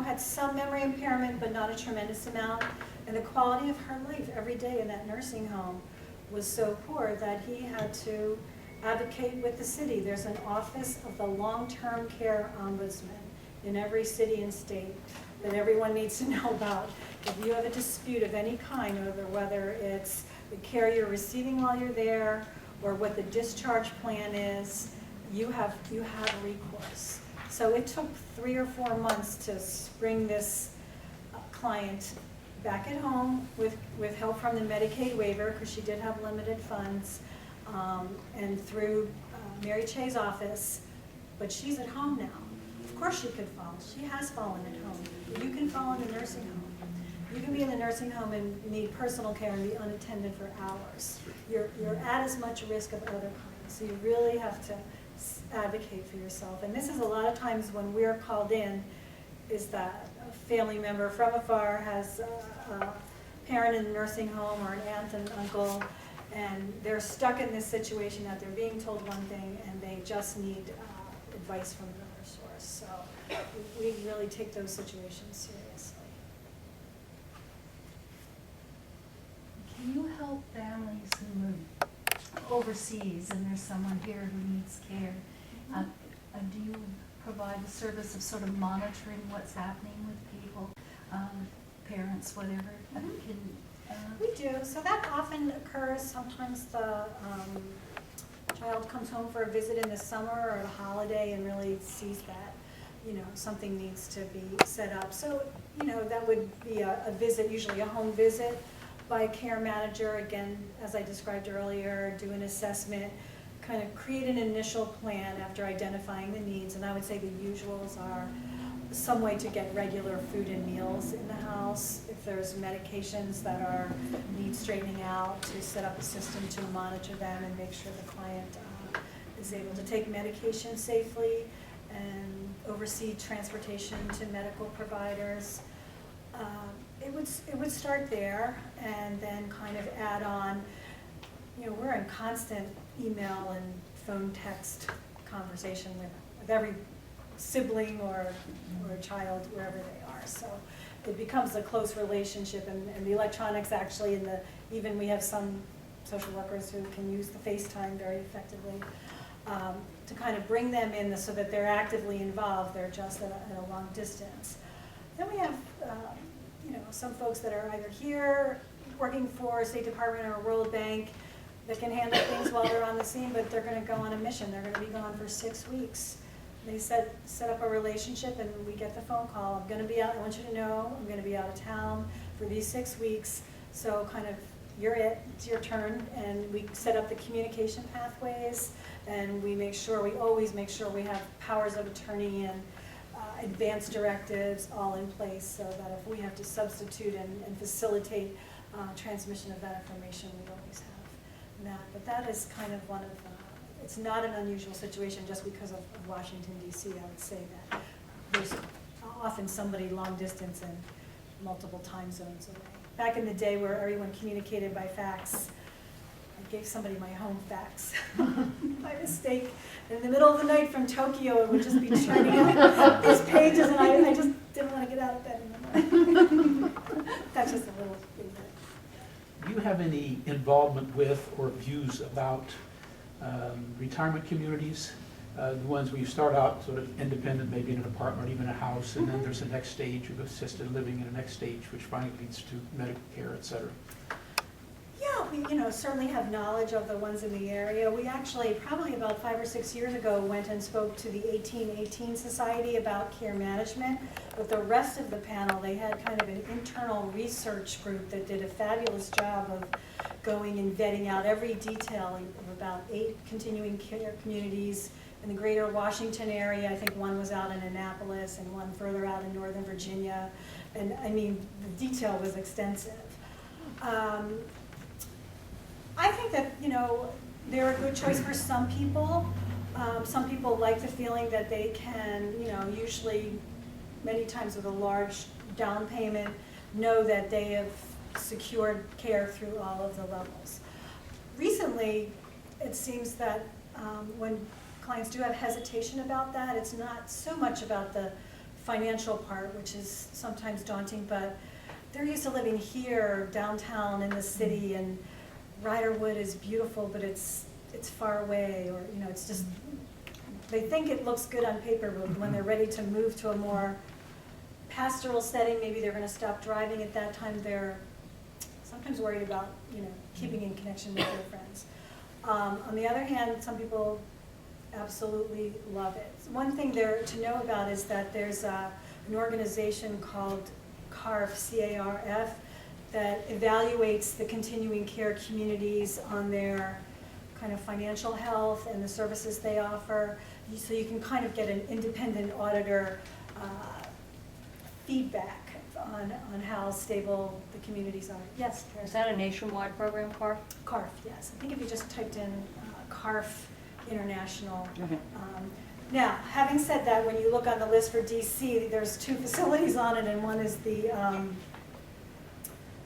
had some memory impairment, but not a tremendous amount. And the quality of her life every day in that nursing home was so poor that he had to advocate with the city. There's an office of the long-term care ombudsman in every city and state that everyone needs to know about. If you have a dispute of any kind, whether it's the care you're receiving while you're there or what the discharge plan is, you have recourse. So it took 3 or 4 months to bring this client back at home with help from the Medicaid waiver, because she did have limited funds, and through Mary Che's office, but she's at home now. Of course she could fall. She has fallen at home. You can fall in the nursing home. You can be in the nursing home and need personal care and be unattended for hours. You're at as much risk of other kinds, so you really have to advocate for yourself. And this is a lot of times when we're called in, is that a family member from afar has a parent in the nursing home or an aunt and uncle, and they're stuck in this situation that they're being told one thing and they just need advice from another source. So we really take those situations seriously. Can you help families who move overseas and there's someone here who needs care? Do you provide the service of sort of monitoring what's happening with people, parents, whatever? We do. So that often occurs. Sometimes the child comes home for a visit in the summer or a holiday and really sees that, something needs to be set up. So, that would be a visit, usually a home visit by a care manager. Again, as I described earlier, do an assessment, kind of create an initial plan after identifying the needs. And I would say the usuals are some way to get regular food and meals in the house. If there's medications that need straightening out, to set up a system to monitor them and make sure the client is able to take medication safely, and oversee transportation to medical providers. It would start there, and then kind of add on, we're in constant email and phone text conversation with every sibling or child wherever they are. So it becomes a close relationship, and the electronics actually, even we have some social workers who can use the FaceTime very effectively to kind of bring them in so that they're actively involved. They're just at a long distance. Then we have some folks that are either here working for State Department or World Bank that can handle things while they're on the scene, but they're going to go on a mission. They're going to be gone for 6 weeks. They set up a relationship, and we get the phone call. I'm going to be out. I want you to know I'm going to be out of town for these 6 weeks. So kind of, it's your turn. And we set up the communication pathways, and we always make sure we have powers of attorney and advanced directives all in place, so that if we have to substitute and facilitate transmission of that information, we always have that. But that is kind of one of it's not an unusual situation just because of Washington, D.C. I would say that there's often somebody long distance and multiple time zones away. Back in the day where everyone communicated by fax, I gave somebody my home fax by mistake. In the middle of the night from Tokyo, it would just be churning out these pages, and I just didn't want to get out of bed in the morning. That's just a little thing. Do you have any involvement with or views about retirement communities? The ones where you start out sort of independent, maybe in an apartment, even a house, and then there's the next stage of assisted living and a next stage, which finally leads to medical care, et cetera. Yeah, we certainly have knowledge of the ones in the area. We actually, probably about 5 or 6 years ago, went and spoke to the 1818 Society about care management. But the rest of the panel, they had kind of an internal research group that did a fabulous job of going and vetting out every detail of about 8 continuing care communities in the greater Washington area. I think one was out in Annapolis and one further out in Northern Virginia. And I mean, the detail was extensive. I think that, they're a good choice for some people. Some people like the feeling that they can, usually many times with a large down payment, know that they have secured care through all of the levels. recently, it seems that when clients do have hesitation about that, it's not so much about the financial part, which is sometimes daunting, but they're used to living here downtown in the city, and Riderwood is beautiful, but it's far away, or you know, it's just, they think it looks good on paper, but when they're ready to move to a more pastoral setting, maybe they're going to stop driving at that time. They're sometimes worried about, you know, keeping in connection with their friends. On the other hand, some people absolutely love it. One thing there to know about is that there's an organization called CARF, C-A-R-F, that evaluates the continuing care communities on their kind of financial health and the services they offer. So you can kind of get an independent auditor feedback on how stable the communities are. Yes, Karen? Is that a nationwide program, CARF? CARF, yes. I think if you just typed in CARF International. Now, having said that, when you look on the list for DC, there's 2 facilities on it, and one is the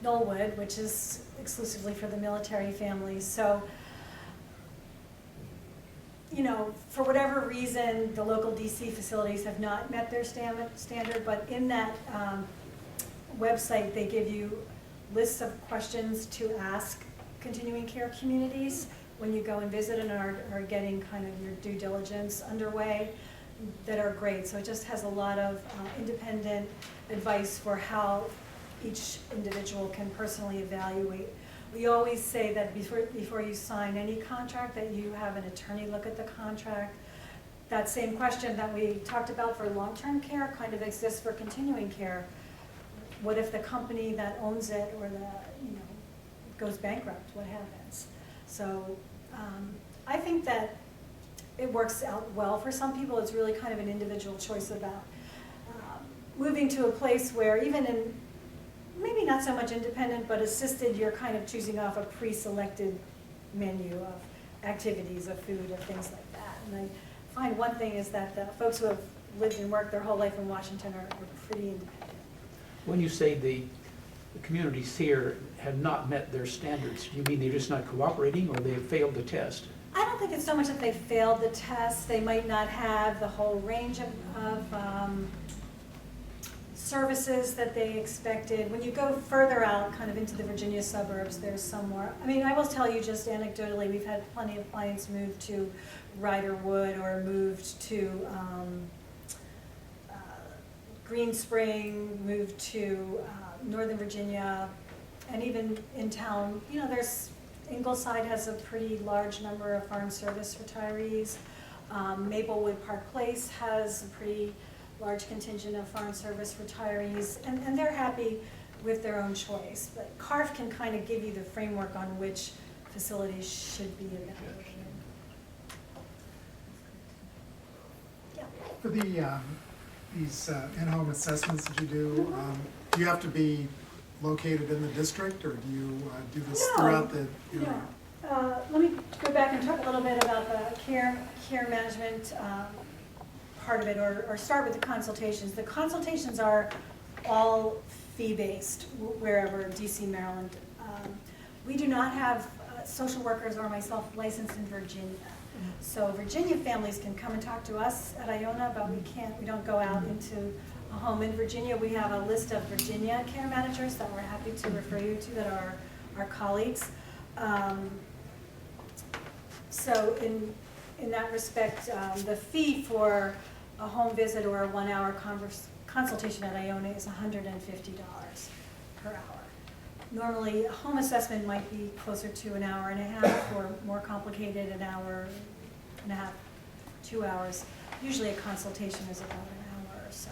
Knollwood, which is exclusively for the military families. So, you know, for whatever reason, the local DC facilities have not met their standard, but in that website, they give you lists of questions to ask continuing care communities when you go and visit and are getting kind of your due diligence underway, that are great. So it just has a lot of independent advice for how each individual can personally evaluate. We always say that before you sign any contract, that you have an attorney look at the contract. That same question that we talked about for long-term care kind of exists for continuing care. What if the company that owns it, or goes bankrupt? What happens? So I think that it works out well for some people. It's really kind of an individual choice about moving to a place where, even in maybe not so much independent, but assisted, you're kind of choosing off a pre-selected menu of activities, of food, of things like that. And I find one thing is that the folks who have lived and worked their whole life in Washington are pretty independent. When you say the communities here have not met their standards, do you mean they're just not cooperating, or they have failed the test? I don't think it's so much that they failed the test. They might not have the whole range of services that they expected. When you go further out, kind of into the Virginia suburbs, there's some more. I mean, I will tell you just anecdotally, we've had plenty of clients move to Riderwood, or moved to Green Spring, moved to Northern Virginia, and even in town, Ingleside has a pretty large number of Foreign Service retirees. Maplewood Park Place has a pretty large contingent of Foreign Service retirees, and they're happy with their own choice. But CARF can kind of give you the framework on which facilities should be evaluated. Yeah. For the these in-home assessments that you do you have to be located in the district, or do you do this throughout the area? No. Let me go back and talk a little bit about the care management part of it, or start with the consultations. The consultations are all fee-based wherever, DC, Maryland. We do not have social workers or myself licensed in Virginia. So Virginia families can come and talk to us at IONA, but we don't go out into a home in Virginia. We have a list of Virginia care managers that we're happy to refer you to, that are our colleagues. So in that respect, the fee for a home visit or a 1-hour consultation at IONA is $150 per hour. Normally, a home assessment might be closer to an hour and a half, or more complicated, an hour and a half, 2 hours. Usually a consultation is about an hour or so.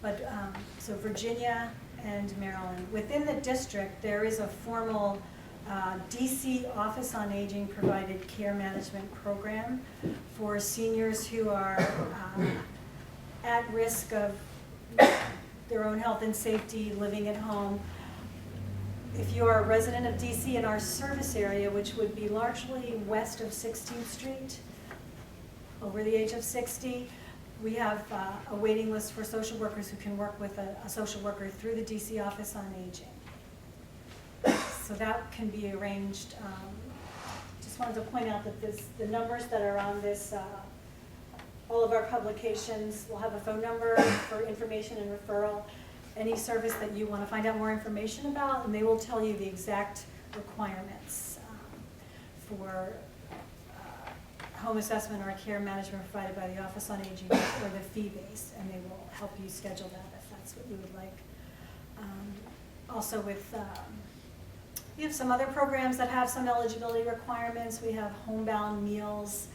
But so Virginia and Maryland. Within the district, there is a formal DC Office on Aging provided care management program for seniors who are at risk of their own health and safety, living at home. If you are a resident of DC in our service area, which would be largely west of 16th Street, over the age of 60, we have a waiting list for social workers who can work with a social worker through the DC Office on Aging. So that can be arranged just wanted to point out that the numbers that are on this, all of our publications will have a phone number for information and referral. Any service that you want to find out more information about, and they will tell you the exact requirements for home assessment or care management provided by the Office on Aging, or the fee-based, and they will help you schedule that if that's what you would like. Also with, we have some other programs that have some eligibility requirements. We have homebound meals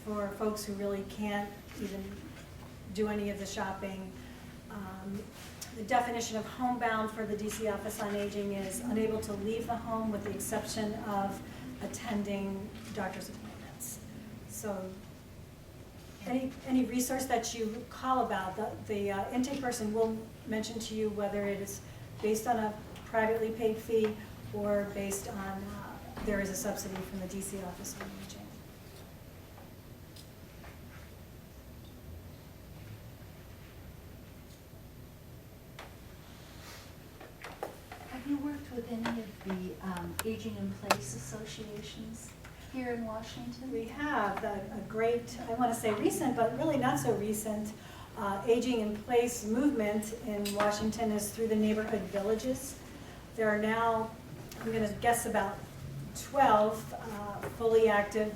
for folks who really can't even do any of the shopping. The definition of homebound for the DC Office on Aging is unable to leave the home with the exception of attending doctor's appointments. So any resource that you call about, the intake person will mention to you whether it is based on a privately paid fee or based on, there is a subsidy from the DC Office on Aging. Have you worked with any of the Aging in Place associations here in Washington? We have a great, I want to say recent, but really not so recent, Aging in Place movement in Washington is through the neighborhood villages. There are now, I'm going to guess, about 12 fully active.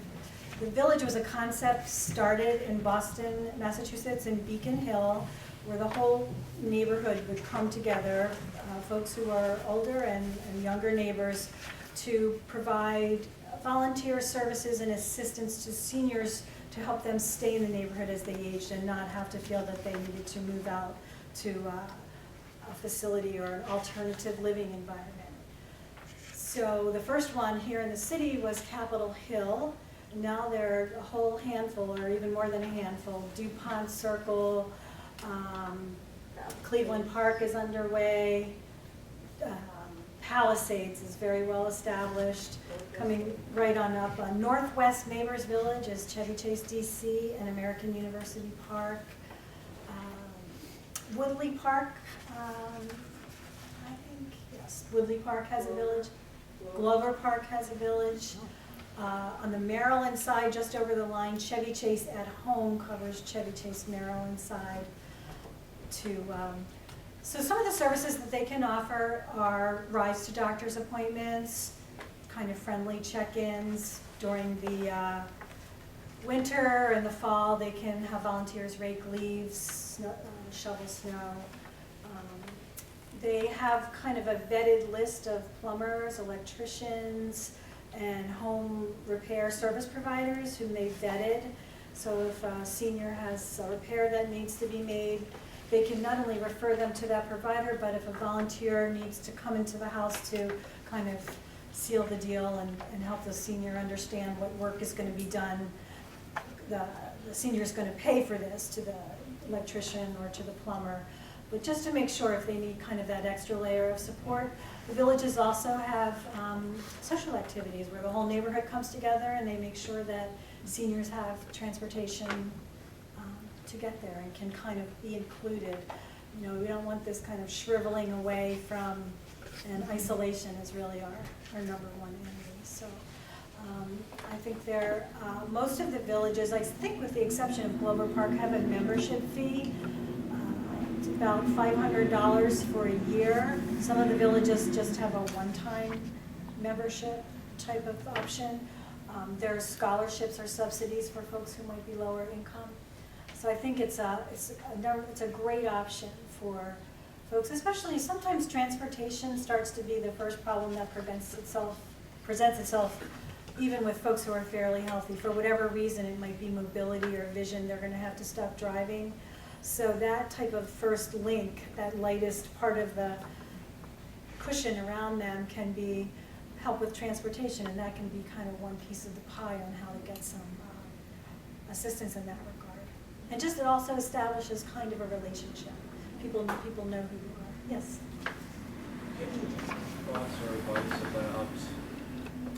The village was a concept started in Boston, Massachusetts, in Beacon Hill, where the whole neighborhood would come together, folks who are older and younger neighbors, to provide volunteer services and assistance to seniors to help them stay in the neighborhood as they aged and not have to feel that they needed to move out to a facility or an alternative living environment. So the first one here in the city was Capitol Hill. Now there are a whole handful, or even more than a handful. DuPont Circle, Cleveland Park is underway. Palisades is very well established. Coming right on up, Northwest Neighbors Village is Chevy Chase, DC, and American University Park. Woodley Park, I think, yes, Woodley Park has a village. Glover Park has a village. On the Maryland side, just over the line, Chevy Chase at Home covers Chevy Chase Maryland side. So some of the services that they can offer are rides to doctor's appointments, kind of friendly check-ins. During the winter and the fall, they can have volunteers rake leaves, shovel snow. They have kind of a vetted list of plumbers, electricians, and home repair service providers whom they've vetted. So if a senior has a repair that needs to be made, they can not only refer them to that provider, but if a volunteer needs to come into the house to kind of seal the deal and help the senior understand what work is going to be done, the senior is going to pay for this to the electrician or to the plumber. But just to make sure if they need kind of that extra layer of support, the villages also have social activities where the whole neighborhood comes together and they make sure that seniors have transportation to get there and can kind of be included. You know, we don't want this kind of shriveling away from, and isolation is really our number one enemy. So I think most of the villages, I think with the exception of Glover Park, have a membership fee. It's about $500 for a year. Some of the villages just have a one-time membership type of option. There are scholarships or subsidies for folks who might be lower income. So I think it's a great option for folks, especially sometimes transportation starts to be the first problem that presents itself even with folks who are fairly healthy. For whatever reason, it might be mobility or vision, they're going to have to stop driving. So that type of first link, that lightest part of the cushion around them can be help with transportation, and that can be kind of one piece of the pie on how to get some assistance in that regard. And just it also establishes kind of a relationship. People know who you are. Yes? Any thoughts or advice about,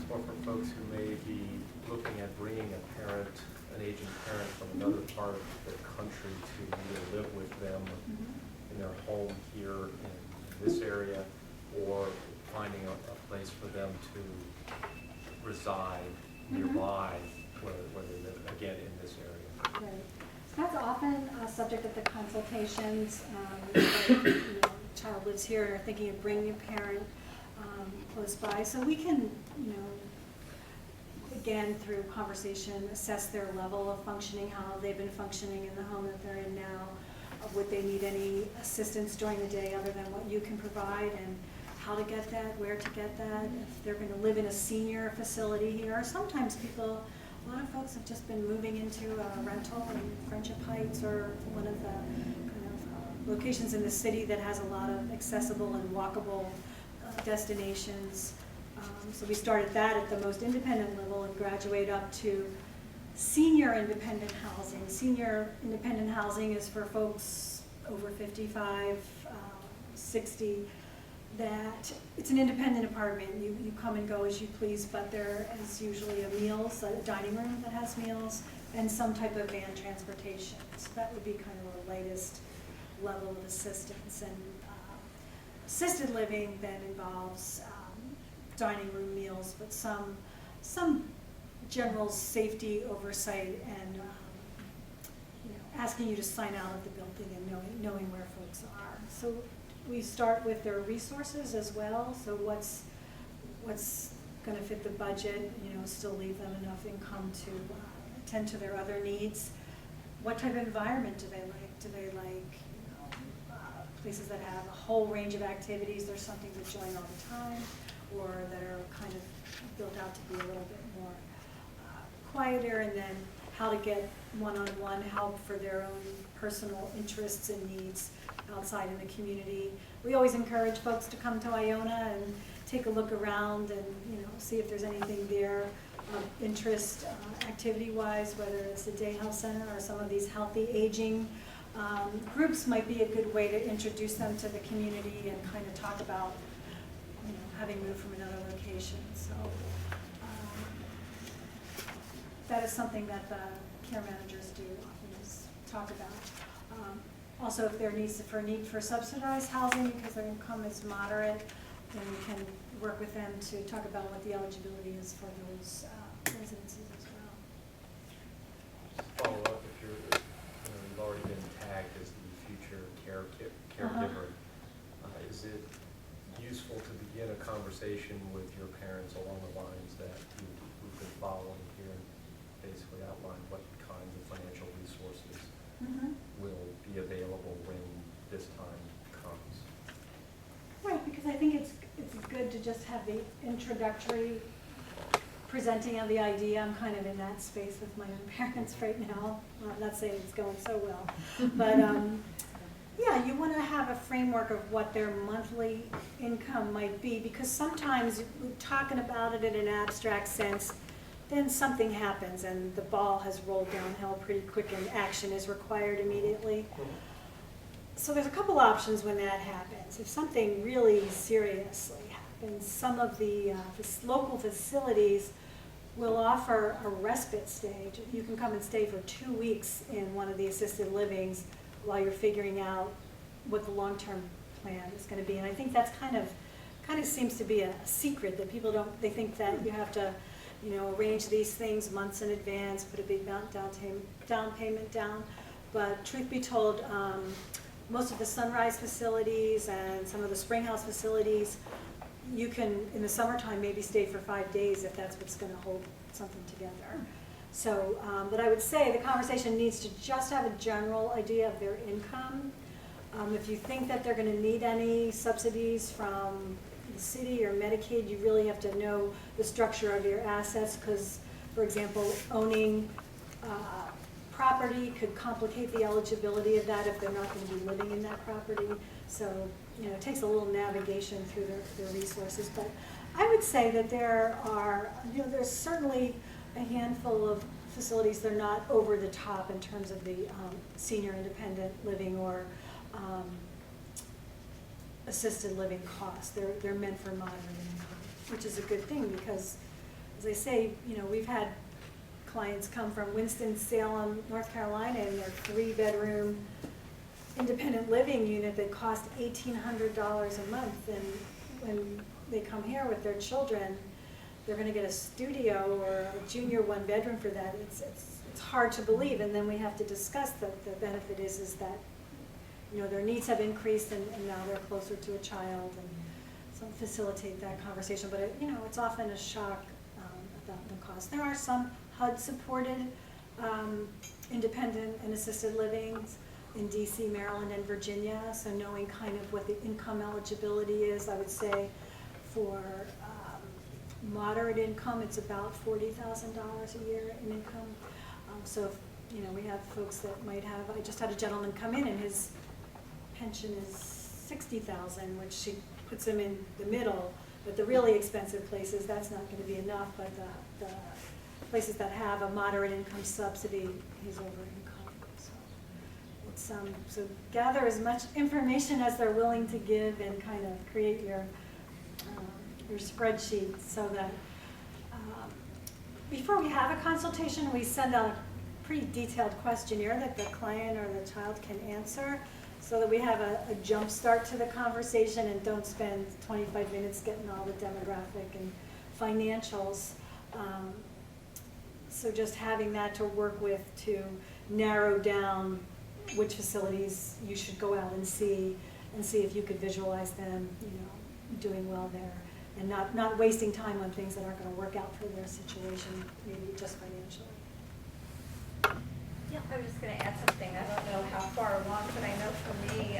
or for folks who may be looking at bringing an aging parent from another part of the country to either live with them in their home here in this area, or finding a place for them to reside nearby where they live, again, in this area. Right. That's often a subject of the consultations. Like, you know, child lives here and are thinking of bringing a parent close by. So we can, you know, again, through conversation, assess their level of functioning, how they've been functioning in the home that they're in now. Would they need any assistance during the day other than what you can provide, and how to get that, where to get that, if they're going to live in a senior facility here. Sometimes people, a lot of folks have just been moving into a rental in Friendship Heights or one of the kind of locations in the city that has a lot of accessible and walkable destinations. So we started that at the most independent level and graduate up to senior independent housing. Senior independent housing is for folks over 55, 60, that it's an independent apartment. You come and go as you please, but there is usually a dining room that has meals, and some type of van transportation. So that would be kind of the latest level of assistance. And assisted living then involves dining room meals, but some general safety oversight and you know, asking you to sign out of the building and knowing where folks are. So we start with their resources as well. So what's going to fit the budget? You know, still leave them enough income to attend to their other needs. What type of environment do they like? Do they like, you know, places that have a whole range of activities? There's something to join all the time, or that are kind of built out to be a little bit more quieter, and then how to get one-on-one help for their own personal interests and needs outside in the community. We always encourage folks to come to IONA and take a look around and, you know, see if there's anything there of interest activity-wise, whether it's the day health center or some of these healthy aging groups might be a good way to introduce them to the community and kind of talk about, you know, having moved from another location. So that is something that the care managers do often is talk about. Also, if there needs for subsidized housing because their income is moderate, then we can work with them to talk about what the eligibility is for those residencies as well. Just follow up, if you've already been tagged as the future caregiver, is it useful to begin a conversation with your parents along the lines that we've been following here, and basically outline what kinds of financial resources will be available when this time comes? Right, because I think it's good to just have the introductory presenting of the idea. I'm kind of in that space with my own parents right now. I'm not saying it's going so well, but yeah, you want to have a framework of what their monthly income might be, because sometimes we're talking about it in an abstract sense, then something happens and the ball has rolled downhill pretty quick and action is required immediately. So there's a couple options when that happens. If something really seriously happens, some of the local facilities will offer a respite stage. You can come and stay for 2 weeks in one of the assisted livings while you're figuring out what the long-term plan is going to be. And I think that's kind of seems to be a secret that people don't, they think that you have to, you know, arrange these things months in advance, put a big down payment down. But truth be told, most of the Sunrise facilities and some of the Springhouse facilities, you can, in the summertime, maybe stay for 5 days if that's what's going to hold something together. So, but I would say the conversation needs to just have a general idea of their income. If you think that they're going to need any subsidies from the city or Medicaid, you really have to know the structure of your assets, because, for example, owning property could complicate the eligibility of that if they're not going to be living in that property. So, you know, it takes a little navigation through their resources. But I would say that there are, you know, there's certainly a handful of facilities that are not over the top in terms of the senior independent living or assisted living costs. They're meant for moderate income, which is a good thing because, as I say, you know, we've had clients come from Winston-Salem, North Carolina, in their 3-bedroom independent living unit that cost $1,800 a month, and when they come here with their children, they're gonna get a studio or a junior one-bedroom for that, it's hard to believe, and then we have to discuss that the benefit is that, you know, their needs have increased and now they're closer to a child, and so facilitate that conversation, but you know, it's often a shock about the cost. There are some HUD-supported independent and assisted livings in DC, Maryland, and Virginia, so knowing kind of what the income eligibility is, I would say for moderate income, it's about $40,000 a year in income. So, if, you know, we have folks that might have, I just had a gentleman come in and his pension is $60,000, which she puts him in the middle, but the really expensive places, that's not going to be enough, but the places that have a moderate income subsidy, he's over income. So, it's, so gather as much information as they're willing to give and kind of create your spreadsheet so that before we have a consultation, we send out a pretty detailed questionnaire that the client or the child can answer so that we have a jump start to the conversation and don't spend 25 minutes getting all the demographic and financials. So just having that to work with to narrow down which facilities you should go out and see if you could visualize them, you know, doing well there. And not wasting time on things that aren't going to work out for their situation, maybe just financially. Yeah, I was just going to add something. I don't know how far along, but I know for me,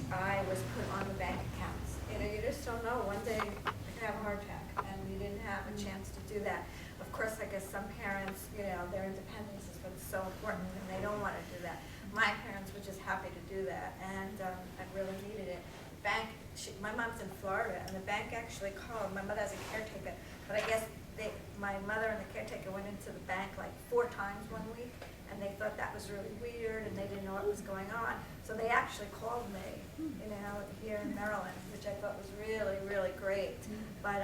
I was put on the bank accounts. You know, you just don't know. One day you could have a heart attack, and we didn't have a chance to do that. Of course, I guess some parents, you know, their independence is what's so important, and they don't want to do that. My parents were just happy to do that, and I really needed it. Bank, my mom's in Florida, and the bank actually called. My mother has a caretaker, but I guess my mother and the caretaker went into the bank like 4 times one week, and they thought that was really weird, and they didn't know what was going on. So they actually called me, you know, here in Maryland, which I thought was really, really great. But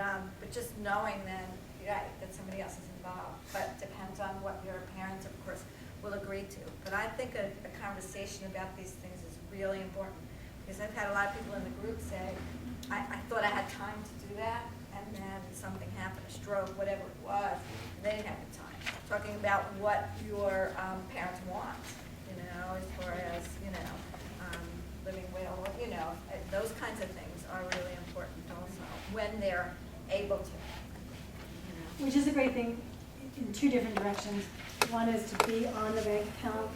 just knowing then, right, that somebody else is involved. But it depends on what your parents, of course, will agree to. But I think a conversation about these things is really important. Because I've had a lot of people in the group say, I thought I had time to do that, and then something happened, a stroke, whatever it was, and they didn't have the time. Talking about what your parents want, you know, as far as, you know, living well, you know, those kinds of things are really important also, when they're able to. You know. Which is a great thing in 2 different directions. One is to be on the bank account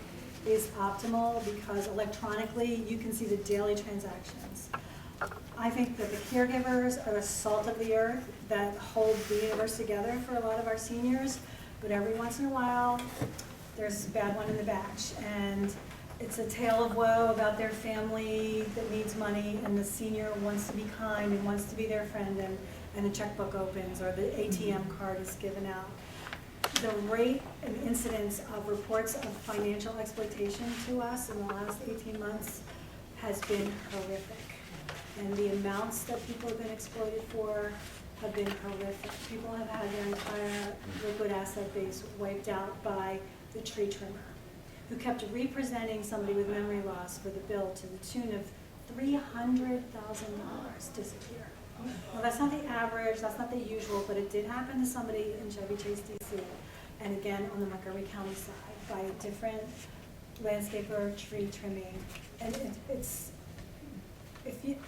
is optimal because electronically you can see the daily transactions. I think that the caregivers are the salt of the earth that hold the universe together for a lot of our seniors, but every once in a while there's a bad one in the batch, and it's a tale of woe about their family that needs money, and the senior wants to be kind and wants to be their friend, and the checkbook opens or the ATM card is given out. The rate and incidence of reports of financial exploitation to us in the last 18 months has been horrific. And the amounts that people have been exploited for have been horrific. People have had their entire liquid asset base wiped out by the tree trimmer, who kept representing somebody with memory loss for the bill to the tune of $300,000 disappear. Well, that's not the average, that's not the usual, but it did happen to somebody in Chevy Chase, DC, and again on the Montgomery County side by a different landscaper tree trimming. And it's,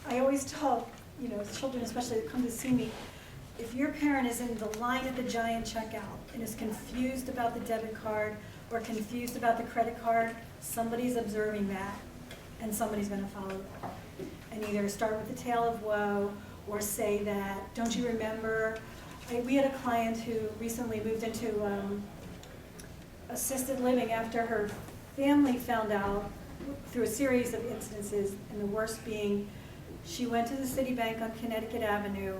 I always tell, you know, children especially that come to see me, if your parent is in the line at the giant checkout and is confused about the debit card or confused about the credit card, somebody's observing that and somebody's going to follow that. And either start with the tale of woe or say that, don't you remember, we had a client who recently moved into assisted living after her family found out through a series of instances, and the worst being she went to the Citibank on Connecticut Avenue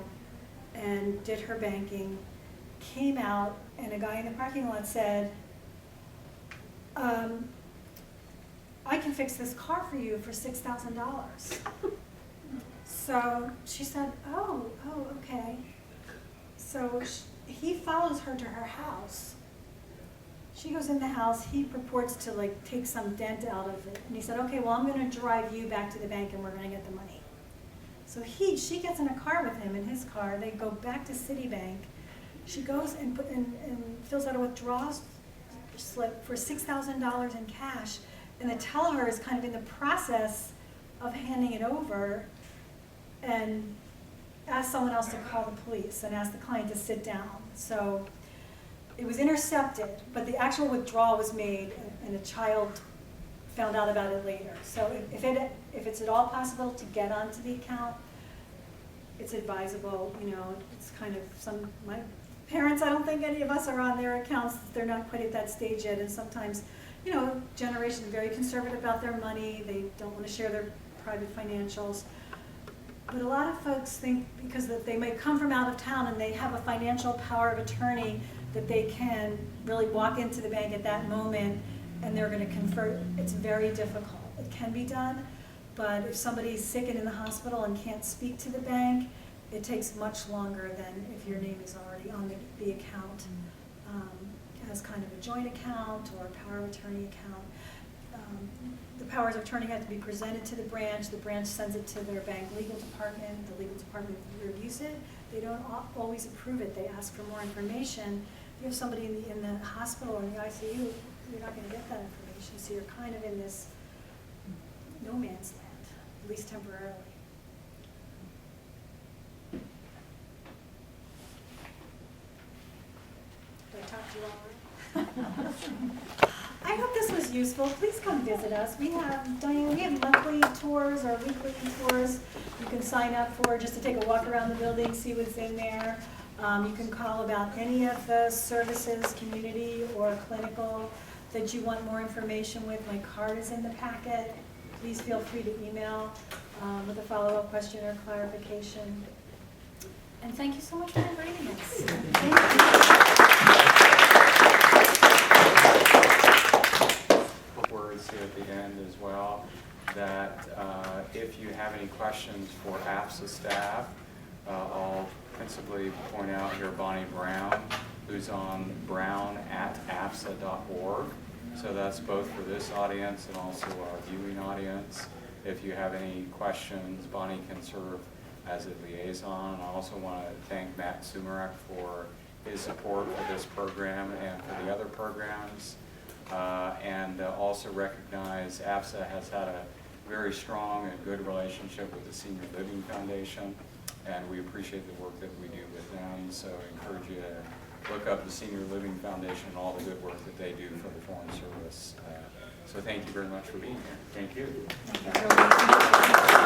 and did her banking, came out, and a guy in the parking lot said, I can fix this car for you for $6,000. So she said, oh, okay. So he follows her to her house. She goes in the house, he purports to like take some dent out of it. And he said, okay, well, I'm gonna drive you back to the bank and we're gonna get the money. So she gets in a car with him in his car, they go back to Citibank. She goes and fills out a withdrawal slip for $6,000 in cash, and the teller is kind of in the process of handing it over, and asked someone else to call the police and asked the client to sit down. So it was intercepted, but the actual withdrawal was made, and a child found out about it later. So if it's at all possible to get onto the account, it's advisable. You know, it's kind of my parents, I don't think any of us are on their accounts. They're not quite at that stage yet, and sometimes, you know, generation very conservative about their money. They don't want to share their private financials. But a lot of folks think because that they may come from out of town and they have a financial power of attorney that they can really walk into the bank at that moment and they're going to convert. It's very difficult. It can be done, but if somebody's sick and in the hospital and can't speak to the bank, it takes much longer than if your name is already on the account as kind of a joint account or a power of attorney account. The powers of attorney have to be presented to the branch sends it to their bank legal department, the legal department reviews it. They don't always approve it, they ask for more information. If you have somebody in the hospital or in the ICU, you're not going to get that information, so you're kind of in this no man's land, at least temporarily. Did I talk to you all right? I hope this was useful. Please come visit us. We have, Diane, we have monthly tours or weekly tours you can sign up for just to take a walk around the building, see what's in there. You can call about any of the services, community or clinical, that you want more information with. My card is in the packet. Please feel free to email with a follow-up question or clarification. And thank you so much for inviting us. Thank you. Words here at the end as well, that if you have any questions for AFSA staff, I'll principally point out here Bonnie Brown, who's on brown@afsa.org. So that's both for this audience and also our viewing audience. If you have any questions, Bonnie can serve as a liaison. I also want to thank Matt Sumerak for his support for this program and for the other programs. And also recognize AFSA has had a very strong and good relationship with the Senior Living Foundation, and we appreciate the work that we do with them. So I encourage you to look up the Senior Living Foundation and all the good work that they do for the Foreign Service. So thank you very much for being here. Thank you. Thank you.